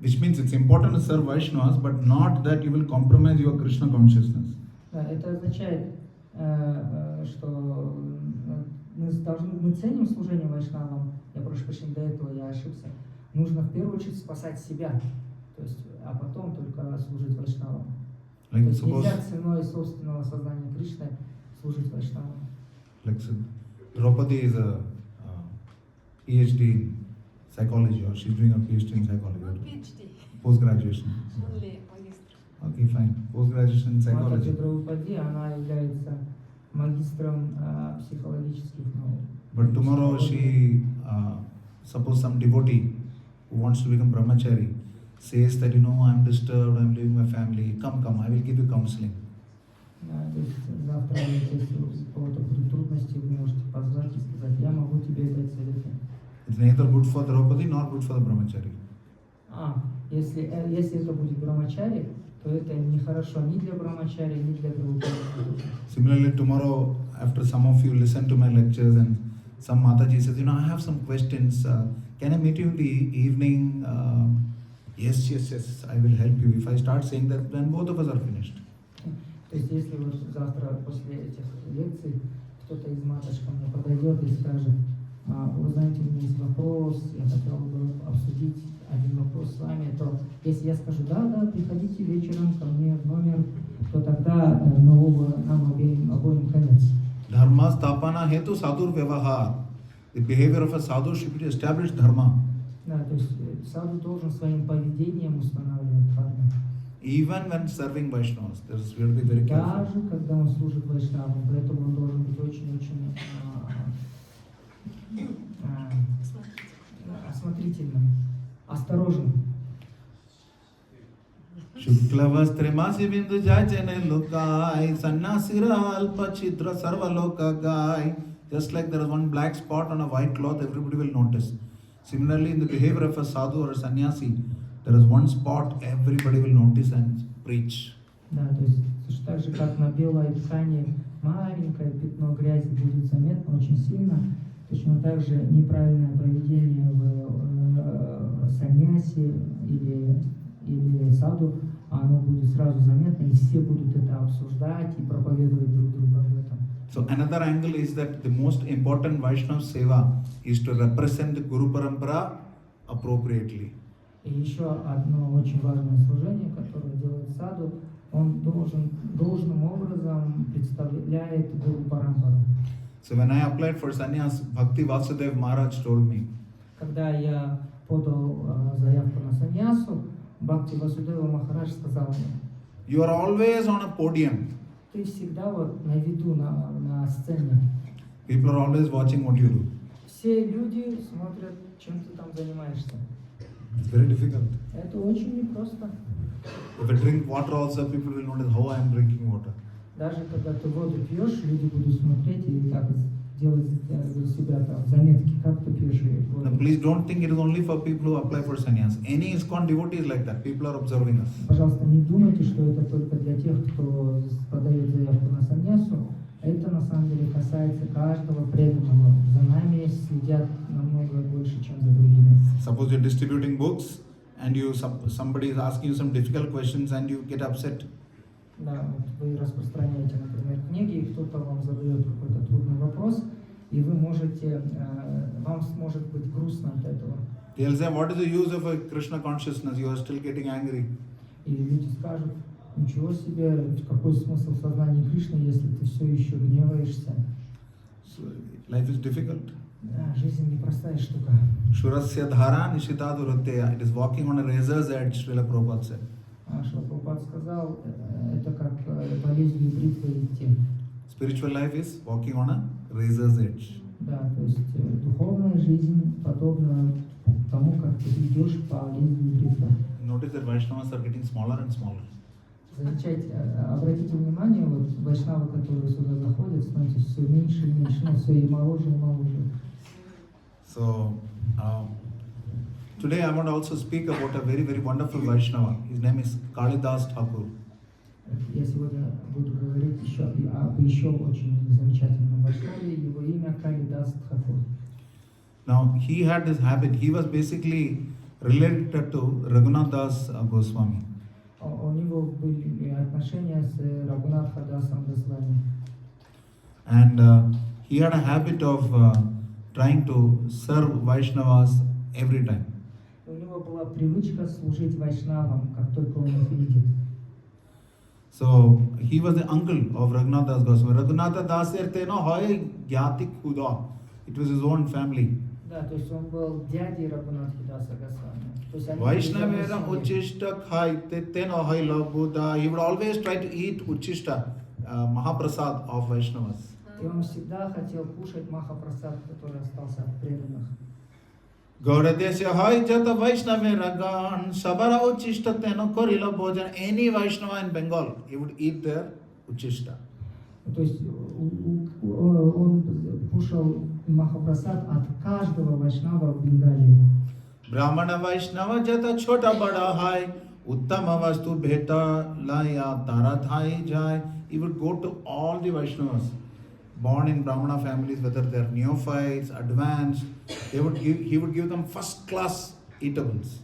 Which means it's important to serve Vaishnavas, but not that you will compromise your Krishna consciousness. Да, это означает, что мы ценим служение вайшнавам. Я прошу прощения, до этого я ошибся. Нужно в первую очередь спасать себя, то есть, а потом только служить вайшнавам. То есть нельзя ценой собственного сознания Кришны служить вайшнавам. Like Draupadi is a PhD in psychology, or she's doing a PhD in psychology. PhD. Post-graduation. Only магистр. Okay, fine. Post-graduation in psychology. Draupadi, она является магистром психологических наук. But tomorrow she, suppose some devotee who wants to become brahmachari says that, I'm disturbed, I'm leaving my family, come, I will give you counseling. То есть завтра, если у кого-то будут трудности, вы можете позвать и сказать, я могу тебе дать советы. It's neither good for Draupadi nor good for the brahmachari. Если это будет брамачари, то это нехорошо ни для брамачари, ни для Draupadi. Similarly, tomorrow, after some of you listen to my lectures and some Mataji says, I have some questions, can I meet you in the evening? Yes, I will help you. If I start saying that, then both of us are finished. То есть, если вот завтра после этих лекций кто-то из маташ ко мне подойдет и скажет, вы знаете, у меня есть вопрос, я хотел бы обсудить один вопрос с вами, то если я скажу, да, приходите вечером ко мне в номер, то тогда нам обоим конец. Dharma stapana hetu sadhur vyavahar. The behavior of a sadhu should be to establish dharma. Да, то есть саду должен своим поведением устанавливать дхарму. Even when serving Vaishnavas, we have to be very careful. Даже когда он служит вайшнавам, поэтому он должен быть очень-очень осмотрительным, осторожным. Shuklavastrimasi bindu jajane lokai sannasira alpa chitra sarva loka gai. Just like there is one black spot on a white cloth, everybody will notice. Similarly, in the behavior of a sadhu or a sannyasi, there is one spot everybody will notice and preach. Да, то есть так же, как на белой ткани маленькое пятно грязи будет заметно очень сильно, точно так же неправильное поведение в саньяси или саду, оно будет сразу заметно, и все будут это обсуждать и проповедовать друг другу об этом. So another angle is that the most important Vaishnava-seva is to represent the Guru Parampara appropriately. И еще одно очень важное служение, которое делает саду, он должным образом представляет Гуру Парампару. So when I applied for sannyas, Bhakti Vasudev Maharaj told me, когда я подал заявку на саньясу, Бхакти Васудева Махарадж сказал мне, you are always on a podium. Ты всегда вот на виду, на сцене. People are always watching what you do. Все люди смотрят, чем ты там занимаешься. It's very difficult. Это очень непросто. If I drink water also, people will notice how I am drinking water. Даже когда ты воду пьешь, люди будут смотреть, и как делать для себя там заметки, как ты пьешь. Now, please don't think it is only for people who apply for sannyas. Any ISKCON devotee is like that. People are observing us. Пожалуйста, не думайте, что это только для тех, кто подает заявку на саньясу. Это на самом деле касается каждого преданного. За нами следят намного больше, чем за другими. Suppose you're distributing books and somebody is asking you some difficult questions and you get upset. Да, вот вы распространяете, например, книги, и кто-то вам задает какой-то трудный вопрос, и вы можете, вам может быть грустно от этого. They'll say, what is the use of a Krishna consciousness? You are still getting angry. И люди скажут, ничего себе, какой смысл сознания Кришны, если ты все еще гневаешься? So, life is difficult. Да, жизнь непростая штука. Shurasya dhara nishita durutteya. It is walking on a razor's edge, Srila Prabhupada said. Шрила Прабхупада сказал, это как по лезвию бритвы идти. Spiritual life is walking on a razor's edge. Да, то есть духовная жизнь подобна тому, как ты идешь по лезвию бритвы. Notice that Vaishnavas are getting smaller and smaller. Замечайте, обратите внимание, вот вайшнавы, которые сюда заходят, становятся все меньше и меньше, но все и моложе, и моложе. So, today I want to also speak about a very, very wonderful Vaishnava. His name is Kalidas Thakur. Я сегодня буду говорить об еще очень замечательном вайшнаве, его имя Калидас Тхакур. Now, he had this habit. He was basically related to Raghunath Das Goswami. У него были отношения с Рагунатха-дасом Госвами. And he had a habit of trying to serve Vaishnavas every time. У него была привычка служить вайшнавам, как только он их видит. So he was the uncle of Raghunath Das Goswami. Raghunath Das no hoy gyati khuda. It was his own family. Да, то есть он был дядей Рагунатха-даса Госвами. Vaishnavera uchishta khaite teno hoy labuda. He would always try to eat uchishta, maha-prasad of Vaishnavas. И он всегда хотел кушать маха-прасад, который остался от преданных. Gaudadesya hoy jata Vaishnavera gan sabara uchishta teno korila bhojan. Any Vaishnava in Bengal, he would eat their uchishta. То есть он кушал маха-прасад от каждого вайшнава в Бенгалии. Brahmana Vaishnava jata chota bada hai uttama vastu bheta laya tarathai jai. He would go to all the Vaishnavas born in Brahmana families, whether they are neophytes, advanced. He would give them first class eatables.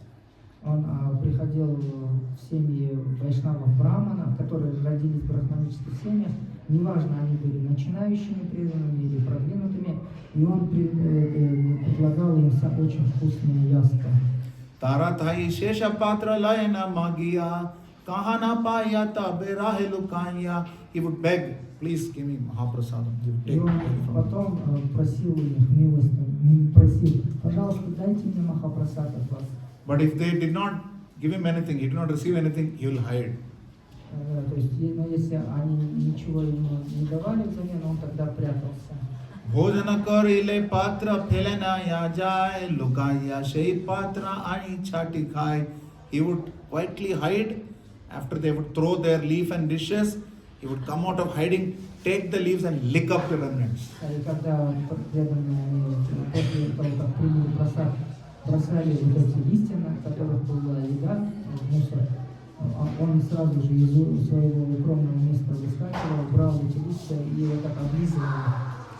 Он приходил в семьи вайшнавов брамана, которые родились в брахманических семьях, неважно, они были начинающими преданными или продвинутыми, и он предлагал им очень вкусные яства. Tarathai shesha patra layana magiya kahana payata berahe lukanya. He would beg, please give me maha-prasadam. И он потом просил у них милостыню, просил, пожалуйста, дайте мне маха-прасад от вас. But if they did not give him anything, he did not receive anything, he will hide. То есть, но если они ничего ему не давали взамен, он тогда прятался. Bhojana karile patra phelena ya jai lukaya shei patra ani chati khai. He would quietly hide. After they would throw their leaf and dishes, he would come out of hiding, take the leaves and lick up the remnants. И когда преданные после того, как приняли просад, бросали вот эти листья, на которых была еда, мусор, он сразу же из своего укромного места выскакивал, брал эти листья и вот так облизывал.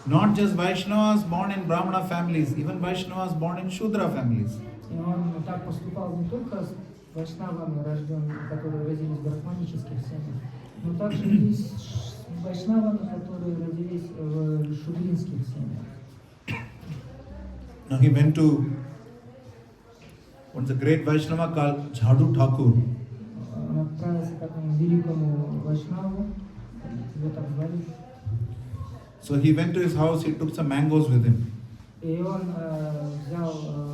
Not just Vaishnavas born in Brahmana families, even Vaishnavas born in Shudra families. И он так поступал не только с вайшнавами, рожденными, которые родились в брахманических семьях, но также и с вайшнавами, которые родились в шудринских семьях. Now he went to a great Vaishnava called Jhadu Thakur. Он отправился к этому великому вайшнаву, его так звали. So he went to his house, he took some mangoes with him. И он взял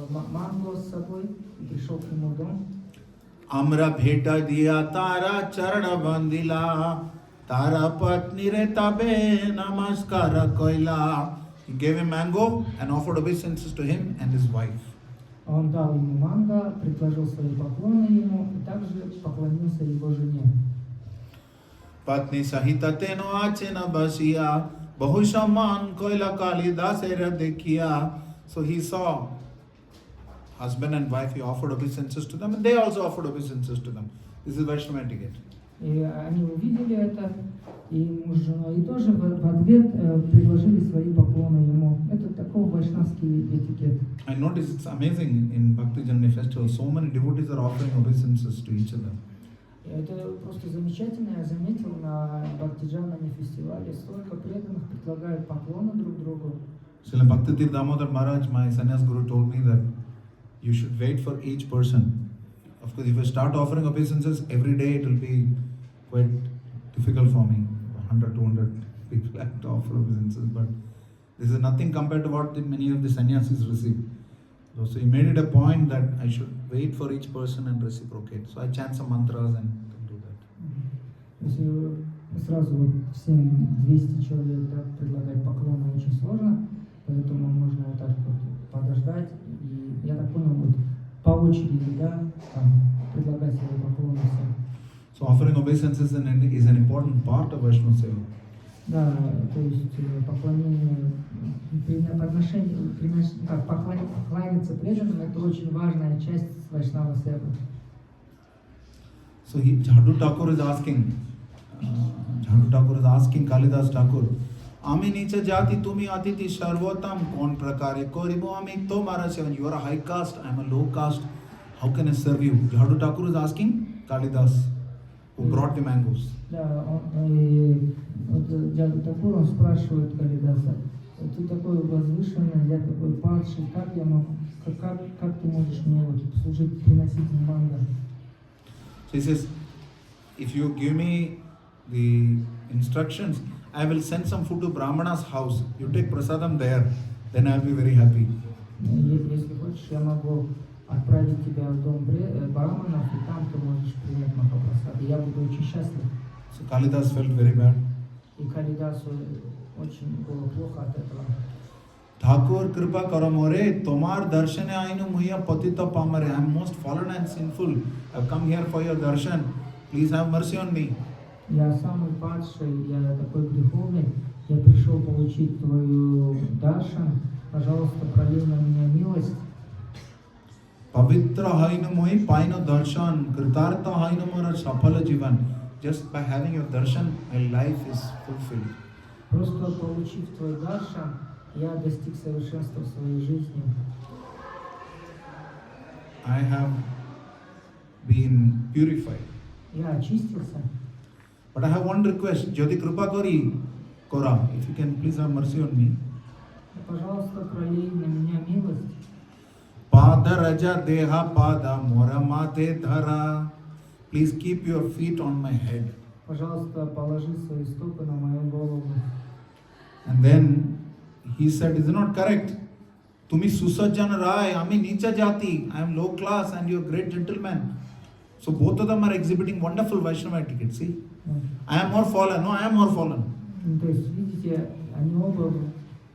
манго с собой и пришел к нему в дом. Amra bheta diya tara charana bandila tara patni re tabe namaskara koila. He gave him mango and offered obeisances to him and his wife. Он дал ему манго, предложил свои поклоны ему и также поклонился его жене. Patni sahita teno achena basiya Bahushaman koila Kalidasa dekhiya. So he saw husband and wife, he offered obeisances to them, and they also offered obeisances to them. This is Vaishnava etiquette. И они увидели это, и муж с женой, и тоже в ответ предложили свои поклоны ему. Это такой вайшнавский этикет. I notice it's amazing in Bhakti Janani festival, so many devotees are offering obeisances to each other. Это просто замечательно. Я заметил на Бхакти Джанани фестивале, столько преданных предлагают поклоны друг другу. Srila Bhakti Damodar Maharaj, my sannyas guru, told me that you should wait for each person. Of course, if you start offering obeisances every day, it will be quite difficult for me. 100, 200 people have to offer obeisances, but this is nothing compared to what many of the sannyasis receive. So he made it a point that I should wait for each person and reciprocate. So I chant some mantras and do that. Если сразу вот всем 200 человек, да, предлагать поклоны очень сложно, поэтому нужно вот так вот подождать. И я так понял, вот по очереди, да, там, предлагать свои поклоны всем. So offering obeisances is an important part of Vaishnava-сева. Да, то есть поклонение, покланяться преданным — это очень важная часть вайшнава-севы. So Jhadu Thakur is asking Kalidas Thakur, Ami nicha jati tumi atiti sarvotam kon prakare koribo ami tomara sevan. You are a high caste, I am a low caste. How can I serve you? Jhadu Thakur is asking Kalidas, who brought the mangoes. Да, Джаду Тхакур, он спрашивает Калидаса: ты такой возвышенный, я такой падший, как ты можешь мне вот служить, приносить мне манго? So he says, if you give me the instructions, I will send some food to Brahmana's house. You take prasadam there, then I will be very happy. Если хочешь, я могу отправить тебя в дом Брахманов, и там ты можешь принять маха-прасад. Я буду очень счастлив. So Kalidas felt very bad. И Калидасу очень было плохо от этого. Thakur kripa karamore, tomar darshane ainu muya patita pamare. I am most fallen and sinful. I have come here for your darshan. Please have mercy on me. Я самый падший, я такой греховный. Я пришел получить твою даршан. Пожалуйста, пролей на меня милость. Pavitra hainu muhi paino darshan, kritartha hainu mara safala jivan. Just by having your darshan, my life is fulfilled. Просто получив твой даршан, я достиг совершенства в своей жизни. I have been purified. Я очистился. But I have one request. Jyoti kripa kora. If you can please have mercy on me. Пожалуйста, пролей на меня милость. Pada raja deha pada mora mate dhara. Please keep your feet on my head. Пожалуйста, положи свои стопы на мою голову. And then he said, is it not correct? Tumi susajjan rai, ami nicha jati. I am low class and you are great gentleman. So both of them are exhibiting wonderful Vaishnava etiquette. See? I am more fallen. No, I am more fallen. То есть, видите, они оба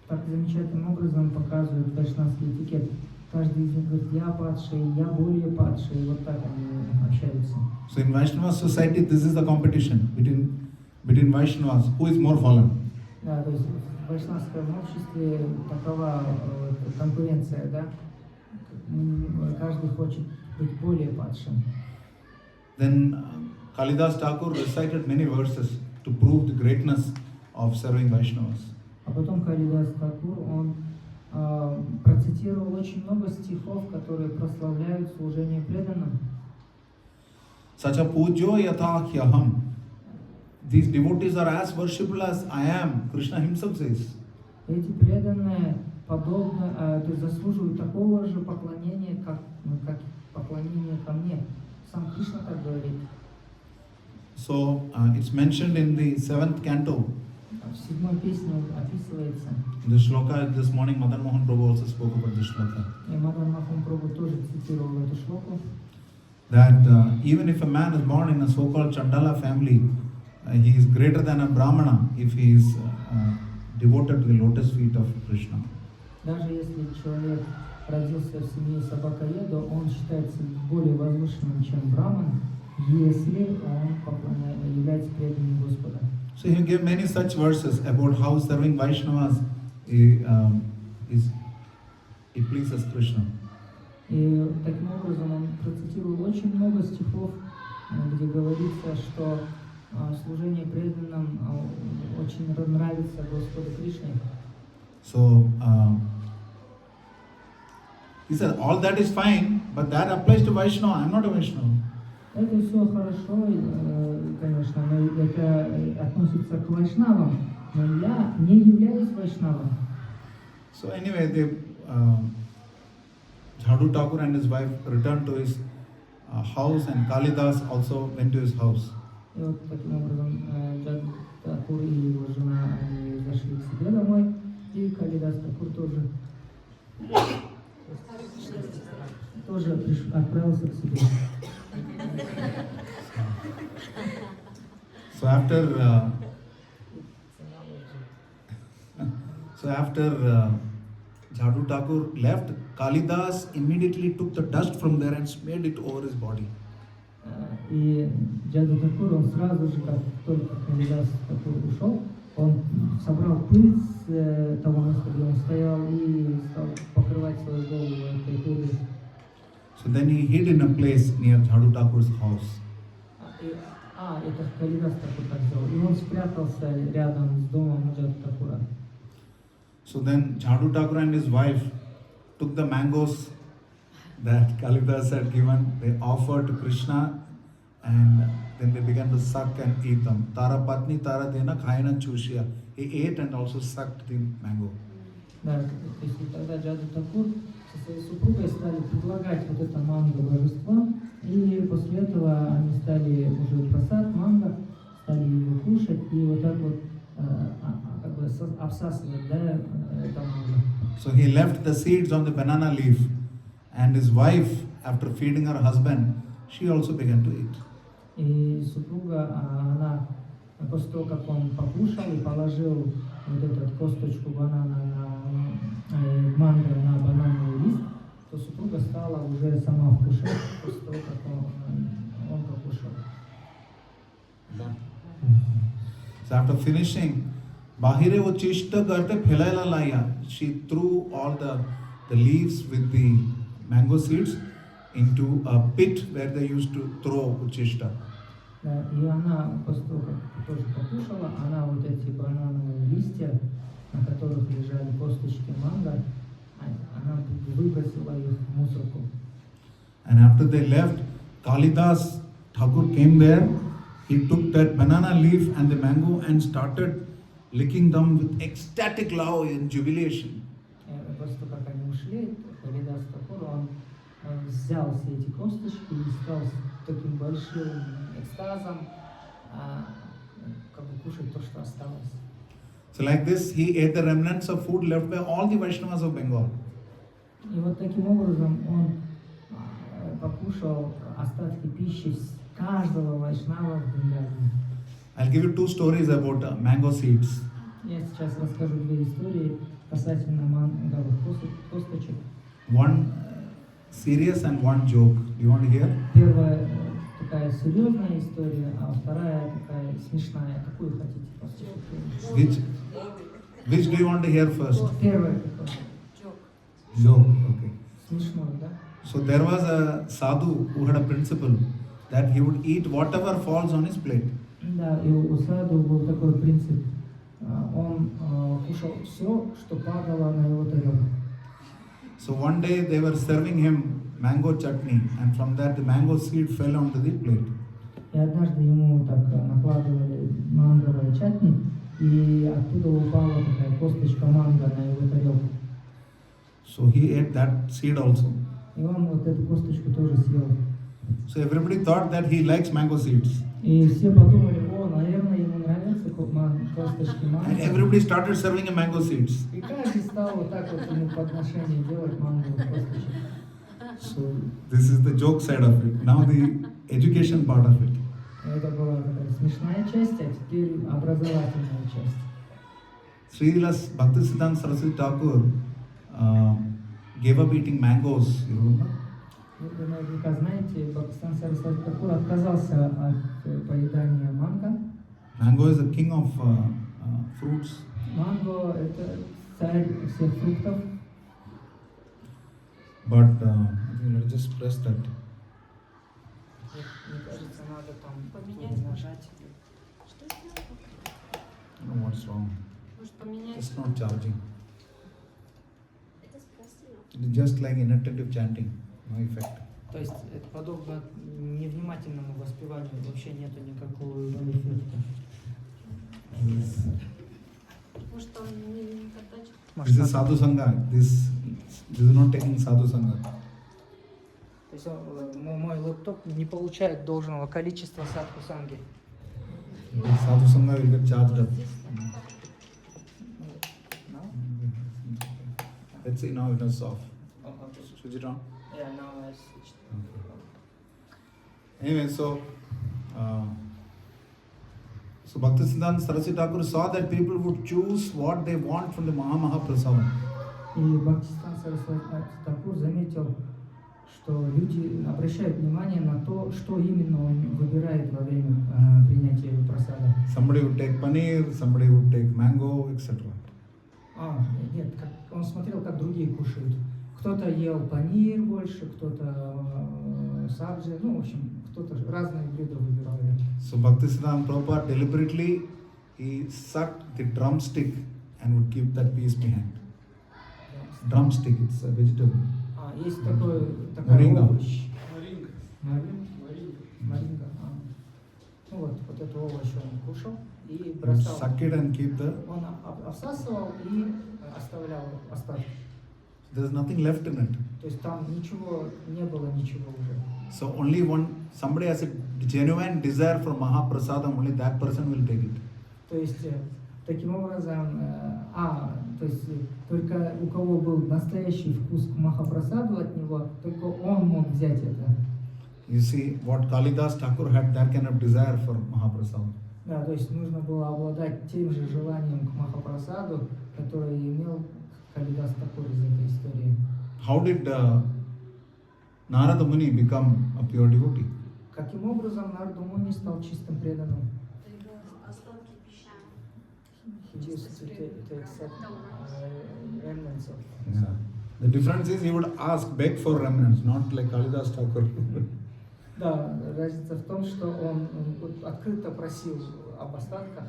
так замечательным образом показывают вайшнавский этикет. Каждый из них говорит: я падший, я более падший. Вот так они общаются. So in Vaishnava society, this is the competition between Vaishnavas. Who is more fallen? Да, то есть в вайшнавском обществе такова конкуренция, да? Каждый хочет быть более падшим. Then Kalidas Thakur recited many verses to prove the greatness of serving Vaishnavas. А потом Калидас Тхакур, он процитировал очень много стихов, которые прославляют служение преданным. Sacha pujo yatha hyaham. These devotees are as worshipful as I am. Krishna himself says. Эти преданные подобно, то есть заслуживают такого же поклонения, как поклонение ко мне. Сам Кришна так говорит. So it's mentioned in the 7th canto. В 7-й песне описывается. The shloka this morning, Madan Mohan Prabhu also spoke about this shloka. И Мадан Мохан Прабху тоже цитировал эту шлоку. That even if a man is born in a so-called Chandala family, he is greater than a Brahmana if he is devoted to the lotus feet of Krishna. Даже если человек родился в семье собакоеда, он считается более возвышенным, чем браман, если он является преданным Господа. So he gave many such verses about how serving Vaishnavas it pleases Krishna. И таким образом он процитировал очень много стихов, где говорится, что служение преданным очень нравится Господу Кришне. So he said, all that is fine, but that applies to Vaishnava. I'm not a Vaishnava. Это все хорошо, конечно, но это относится к вайшнавам, но я не являюсь вайшнавом. So anyway, Jhadu Thakur and his wife returned to his house, and Kalidas also went to his house. И вот таким образом Джаду Тхакур и его жена, они зашли к себе домой, и Калидас Тхакур тоже отправился к себе. So after Jhadu Thakur left, Kalidas immediately took the dust from there and smeared it over his body. И Джаду Тхакур, он сразу же, как только Калидас Тхакур ушел, он собрал пыль с того места, где он стоял, и стал покрывать свою голову этой пылью. So then he hid in a place near Jhadu Thakur's house. Это Калидас Тхакур так сделал. И он спрятался рядом с домом Джаду Тхакура. So then Jhadu Thakur and his wife took the mangoes that Kalidas had given, they offered to Krishna, and then they began to suck and eat them. Tara patni tara dena khayana chushiya. He ate and also sucked the mango. Да, то есть тогда Джаду Тхакур со своей супругой стали предлагать вот это манго божества, и после этого они стали уже просад манго, стали его кушать, и вот так вот как бы обсасывать, да, это манго. So he left the seeds on the banana leaf, and his wife, after feeding her husband, she also began to eat. И супруга, она после того, как он покушал и положил вот эту косточку банана манго на банановый лист, то супруга стала уже сама вкушать после того, как он покушал. So after finishing, Bahire Ochishta Garte Phelaila Laya, she threw all the leaves with the mango seeds into a pit where they used to throw Uchishta. И она после того, как тоже покушала, она вот эти банановые листья, на которых лежали косточки манго, она выбросила их в мусорку. And after they left, Kalidas Thakur came there. He took that banana leaf and the mango and started licking them with ecstatic love and jubilation. После того, как они ушли, Калидас Тхакур, он взял все эти косточки и стал с таким большим экстазом как бы кушать то, что осталось. So like this, he ate the remnants of food left by all the Vaishnavas of Bengal. И вот таким образом он покушал остатки пищи каждого вайшнава в Бенгале. I'll give you two stories about mango seeds. Я сейчас расскажу две истории касательно манговых косточек. One serious and one joke. Do you want to hear? Первая такая серьезная история, а вторая такая смешная. Какую хотите? Which do you want to hear first? Первая такая. Joke. Okay. Смешной, да? So there was a sadhu who had a principle that he would eat whatever falls on his plate. Да, и у саду был такой принцип. Он кушал все, что падало на его тарелку. So one day they were serving him mango chutney, and from that the mango seed fell onto the plate. И однажды ему так накладывали манговое чатни, и оттуда упала такая косточка манго на его тарелку. So he ate that seed also. И он вот эту косточку тоже съел. So everybody thought that he likes mango seeds. И все подумали, наверное, ему нравятся косточки манго. And everybody started serving him mango seeds. И каждый стал вот так вот ему подношение делать манговых косточек. So this is the joke side of it. Now the education part of it. Это была такая смешная часть, а теперь образовательная часть. Srilas Bhaktisiddhanta Saraswati Thakur gave up eating mangoes. You remember? Вы наверняка знаете, Бхактисиддханта Сарасвати Тхакур отказался от поедания манго. Mango is the king of fruits. Манго – это царь всех фруктов. But I think let's just press that. Мне кажется, надо там Поменять. нажать. Что сделать? I don't know what's wrong. Может поменять? It's not charging. It is pressed, It is just like inattentive chanting, no effect. То есть это подобно невнимательному воспеванию, вообще нету никакого эффекта. Может он не контачит? This is sadhu sangha. This is not taking sadhu sangha. То есть мой лэптоп не получает должного количества садху-санги. Sadhu sangha will get charged up. Let's see now it is off. Switch it on. Yeah, now I switched. Anyway, so Bhaktisiddhanta Saraswati Thakur saw that people would choose what they want from the maha-prasad. И Бхактисиддханта Сарасвати Тхакур заметил, что люди обращают внимание на то, что именно он выбирает во время принятия прасада. Somebody would take paneer, somebody would take mango, etc. Нет, он смотрел, как другие кушают. Кто-то ел панир больше, кто-то сабджи, в общем, кто-то разные блюда выбирали. So Bhaktisiddhanta Prabhupada deliberately he sucked the drumstick and would keep that piece behind. Drumstick, it's a vegetable. Есть такая Моринга. овощ. Моринга. Вот эту овощ он кушал и He would бросал. suck it and keep the. Он обсасывал и оставлял остатки. There's nothing left in it. То есть там ничего, не было ничего уже. So only somebody has a genuine desire for maha-prasadam, only that person will take it. То есть таким образом, то есть только у кого был настоящий вкус к маха-прасаду от него, только он мог взять это. You see, what Kalidas Thakur had that kind of desire for maha-prasad. Да, то есть нужно было обладать тем же желанием к маха-прасаду, которое имел Калидас Тхакур из этой истории. How did Narada Muni become a pure devotee? Каким образом Нарада Муни стал чистым преданным? Остатки пищи. He used to accept remnants of. Yeah. The difference is he would beg for remnants, not like Kalidas Thakur. Да, разница в том, что он открыто просил об остатках,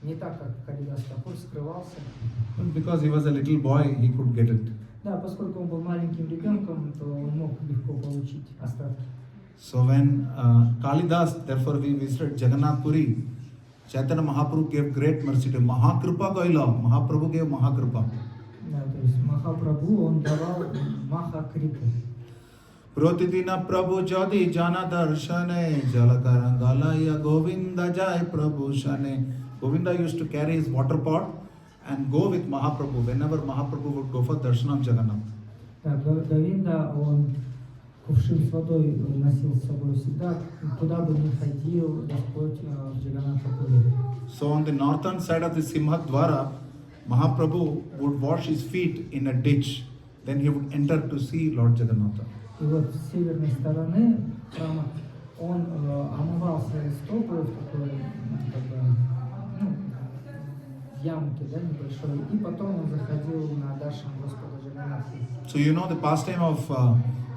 не так, как Калидас Тхакур скрывался. Because he was a little boy, he could get it. Да, поскольку он был маленьким ребенком, то он мог легко получить остатки. So when Kalidas, therefore we visited Jagannath Puri, Chaitanya Mahaprabhu gave great mercy to Mahakripa Kaila. Mahaprabhu gave Mahakripa. Да, то есть Махапрабху, он давал Маха-крипу. Protidina Prabhu Jadi Jana Darshane Jalakarangala Govinda Jai Prabhu Shane. Govinda used to carry his water pot and go with Mahaprabhu whenever Mahaprabhu would go for darshan of Jagannath. Да, Говинда, он кувшин с водой носил с собой всегда, куда бы ни ходил Господь в Джаганнатха-пури. So on the northern side of the Simhadwara, Mahaprabhu would wash his feet in a ditch. Then he would enter to see Lord Jagannatha. И вот с северной стороны храма он омывал свои стопы в такой, в ямке, да, небольшой, и потом он заходил на даршан Господа Джаганнатха. So you know the pastime of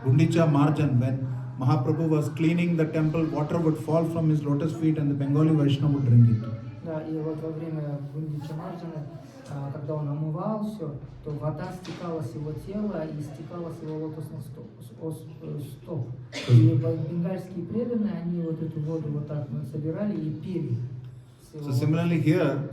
Gundicha Marjan, when Mahaprabhu was cleaning the temple, water would fall from his lotus feet and the Bengali Vaishnava would drink it. Да, и вот во время Гундича Марджана, когда он омывал все, то вода стекала с его тела и стекала с его лотосных стоп. И бенгальские преданные, они вот эту воду вот так собирали и пили. So similarly here,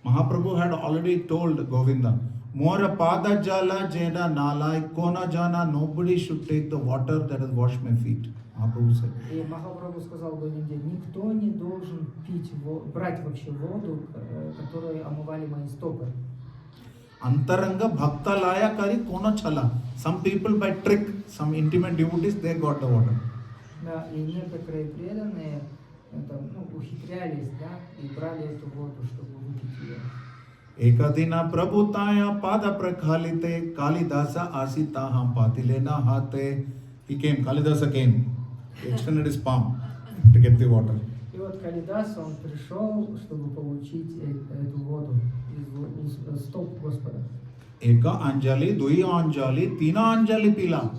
Mahaprabhu had already told Govinda, Mora pada jala jena nalai kona jana, nobody should take the water that has washed my feet. Mahaprabhu said. И Махапрабху сказал Говинде, никто не должен пить, брать вообще воду, которой омывали мои стопы. Antaranga bhakta laya kari kona chala. Some people by trick, some intimate devotees, they got the water. Да, и некоторые преданные ухитрялись, да, и брали эту воду, чтобы выпить ее. Ekadina prabhutaya pada prakhalite Kalidasa asitaham patilena hate. He came, Kalidasa came. He extended his palm to get the water. И вот вот Калидаса, он пришел, чтобы получить эту воду из стоп Господа. Eka Anjali, Dui Anjali, Tina Anjali Pila.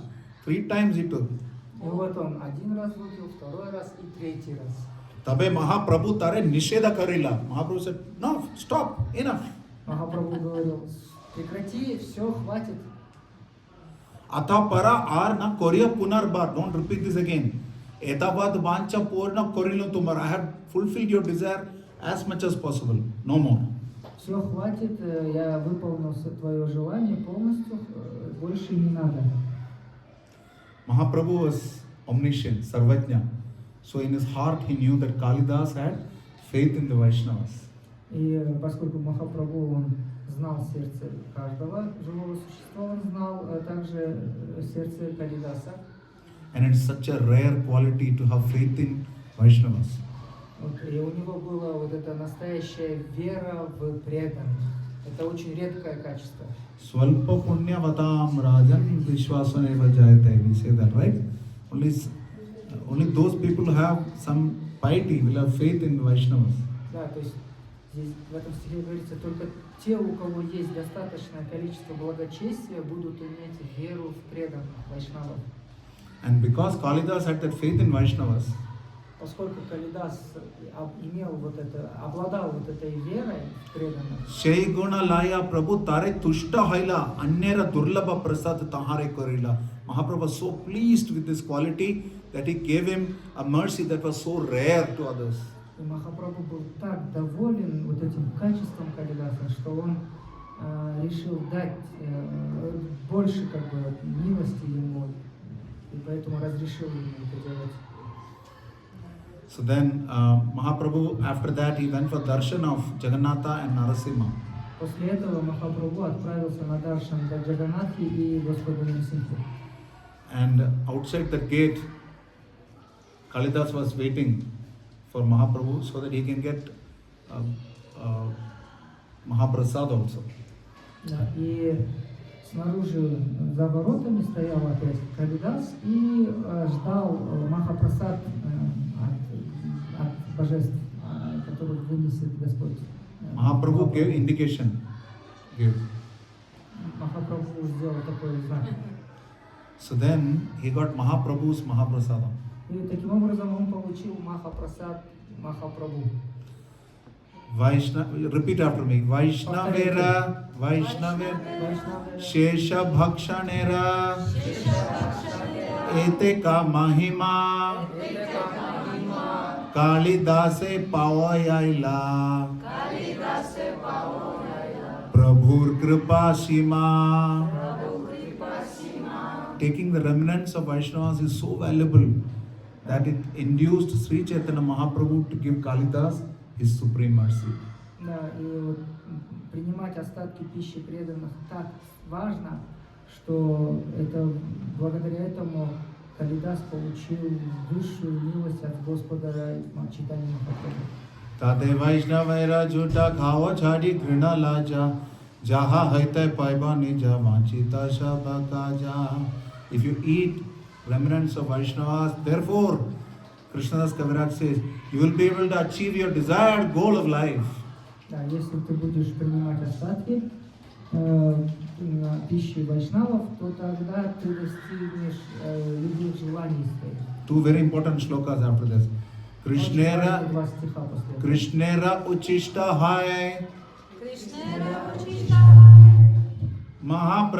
3 times he took. И вот он один раз выпил, второй раз и третий раз. Tabe Mahaprabhu tare nisheda karila. Mahaprabhu said, no, stop, enough. Махапрабху говорил, прекрати, все, хватит. Atha para ar na Korea punarbar. Don't repeat this again. Etavad vancha purna korilu tumar. I have fulfilled your desire as much as possible. No more. Все, хватит, я выполнил твое желание полностью, больше не надо. Mahaprabhu was omniscient, sarvajna. So in his heart he knew that Kalidas had faith in the Vaishnavas. И поскольку Махапрабху, он знал сердце каждого живого существа, он знал также сердце Калидаса. And it's such a rare quality to have faith in Vaishnavas. Вот, и у него была вот эта настоящая вера в преданных. Это очень редкое качество. Swalpa punyavatam rajan vishwasaneva jayate. We say that, right? Only those people who have some piety will have faith in Vaishnavas. Да, то есть здесь в этом стихе говорится, только те, у кого есть достаточное количество благочестия, будут иметь веру в преданных Вайшнавов. And because Kalidas had that faith in Vaishnavas, Поскольку Калидас имел вот это, обладал вот этой верой в преданных, Shai guna laya Prabhu tare tushta haila annera durlabha prasad tahare korila. Mahaprabhu was so pleased with this quality that he gave him a mercy that was so rare to others. и Махапрабху был так доволен вот этим качеством Калидаса, что он решил дать больше как бы милости ему, и поэтому разрешил ему это делать. So then Mahaprabhu, after that, he went for darshan of Jagannatha and Narasimha. После этого Махапрабху отправился на даршан до Джаганнатхи и Господа Нарасимхи. And outside the gate, Kalidas was waiting for Mahaprabhu so that he can get maha-prasad also. Да, и снаружи за воротами стоял опять Калидас и ждал маха-прасад от божеств, которых вынесет Господь. Mahaprabhu gave indication. Махапрабху сделал такой знак. So then he got Mahaprabhu's maha-prasadam. И таким образом он получил маха-прасад Махапрабху. Repeat after me. Vaishnavera, Shesha Bhakshanera, Ete ka mahima, Kalidase pavayaila, Prabhur kripa sima. Taking the remnants of Vaishnavas is so valuable that it induced Sri Chaitanya Mahaprabhu to give Kalidas his supreme mercy. Да, и вот принимать остатки пищи преданных так важно, что это благодаря этому Калидас получил высшую милость от Господа Чайтаньи Махапрабху. Tate Vaishnavera Juta Khava Chadi Grina Laja Jaha Haita Paiba Nija Vanchita Shabakaja. If you eat remnants of Vaishnavas, therefore, Krishnadas Kaviraj says, you will be able to achieve your desired goal of life. Да, если ты будешь принимать остатки пищи вайшнавов, то тогда ты достигнешь любых желаний своих. 2 very important shlokas after this. Krishnera Uchishta Hai Maha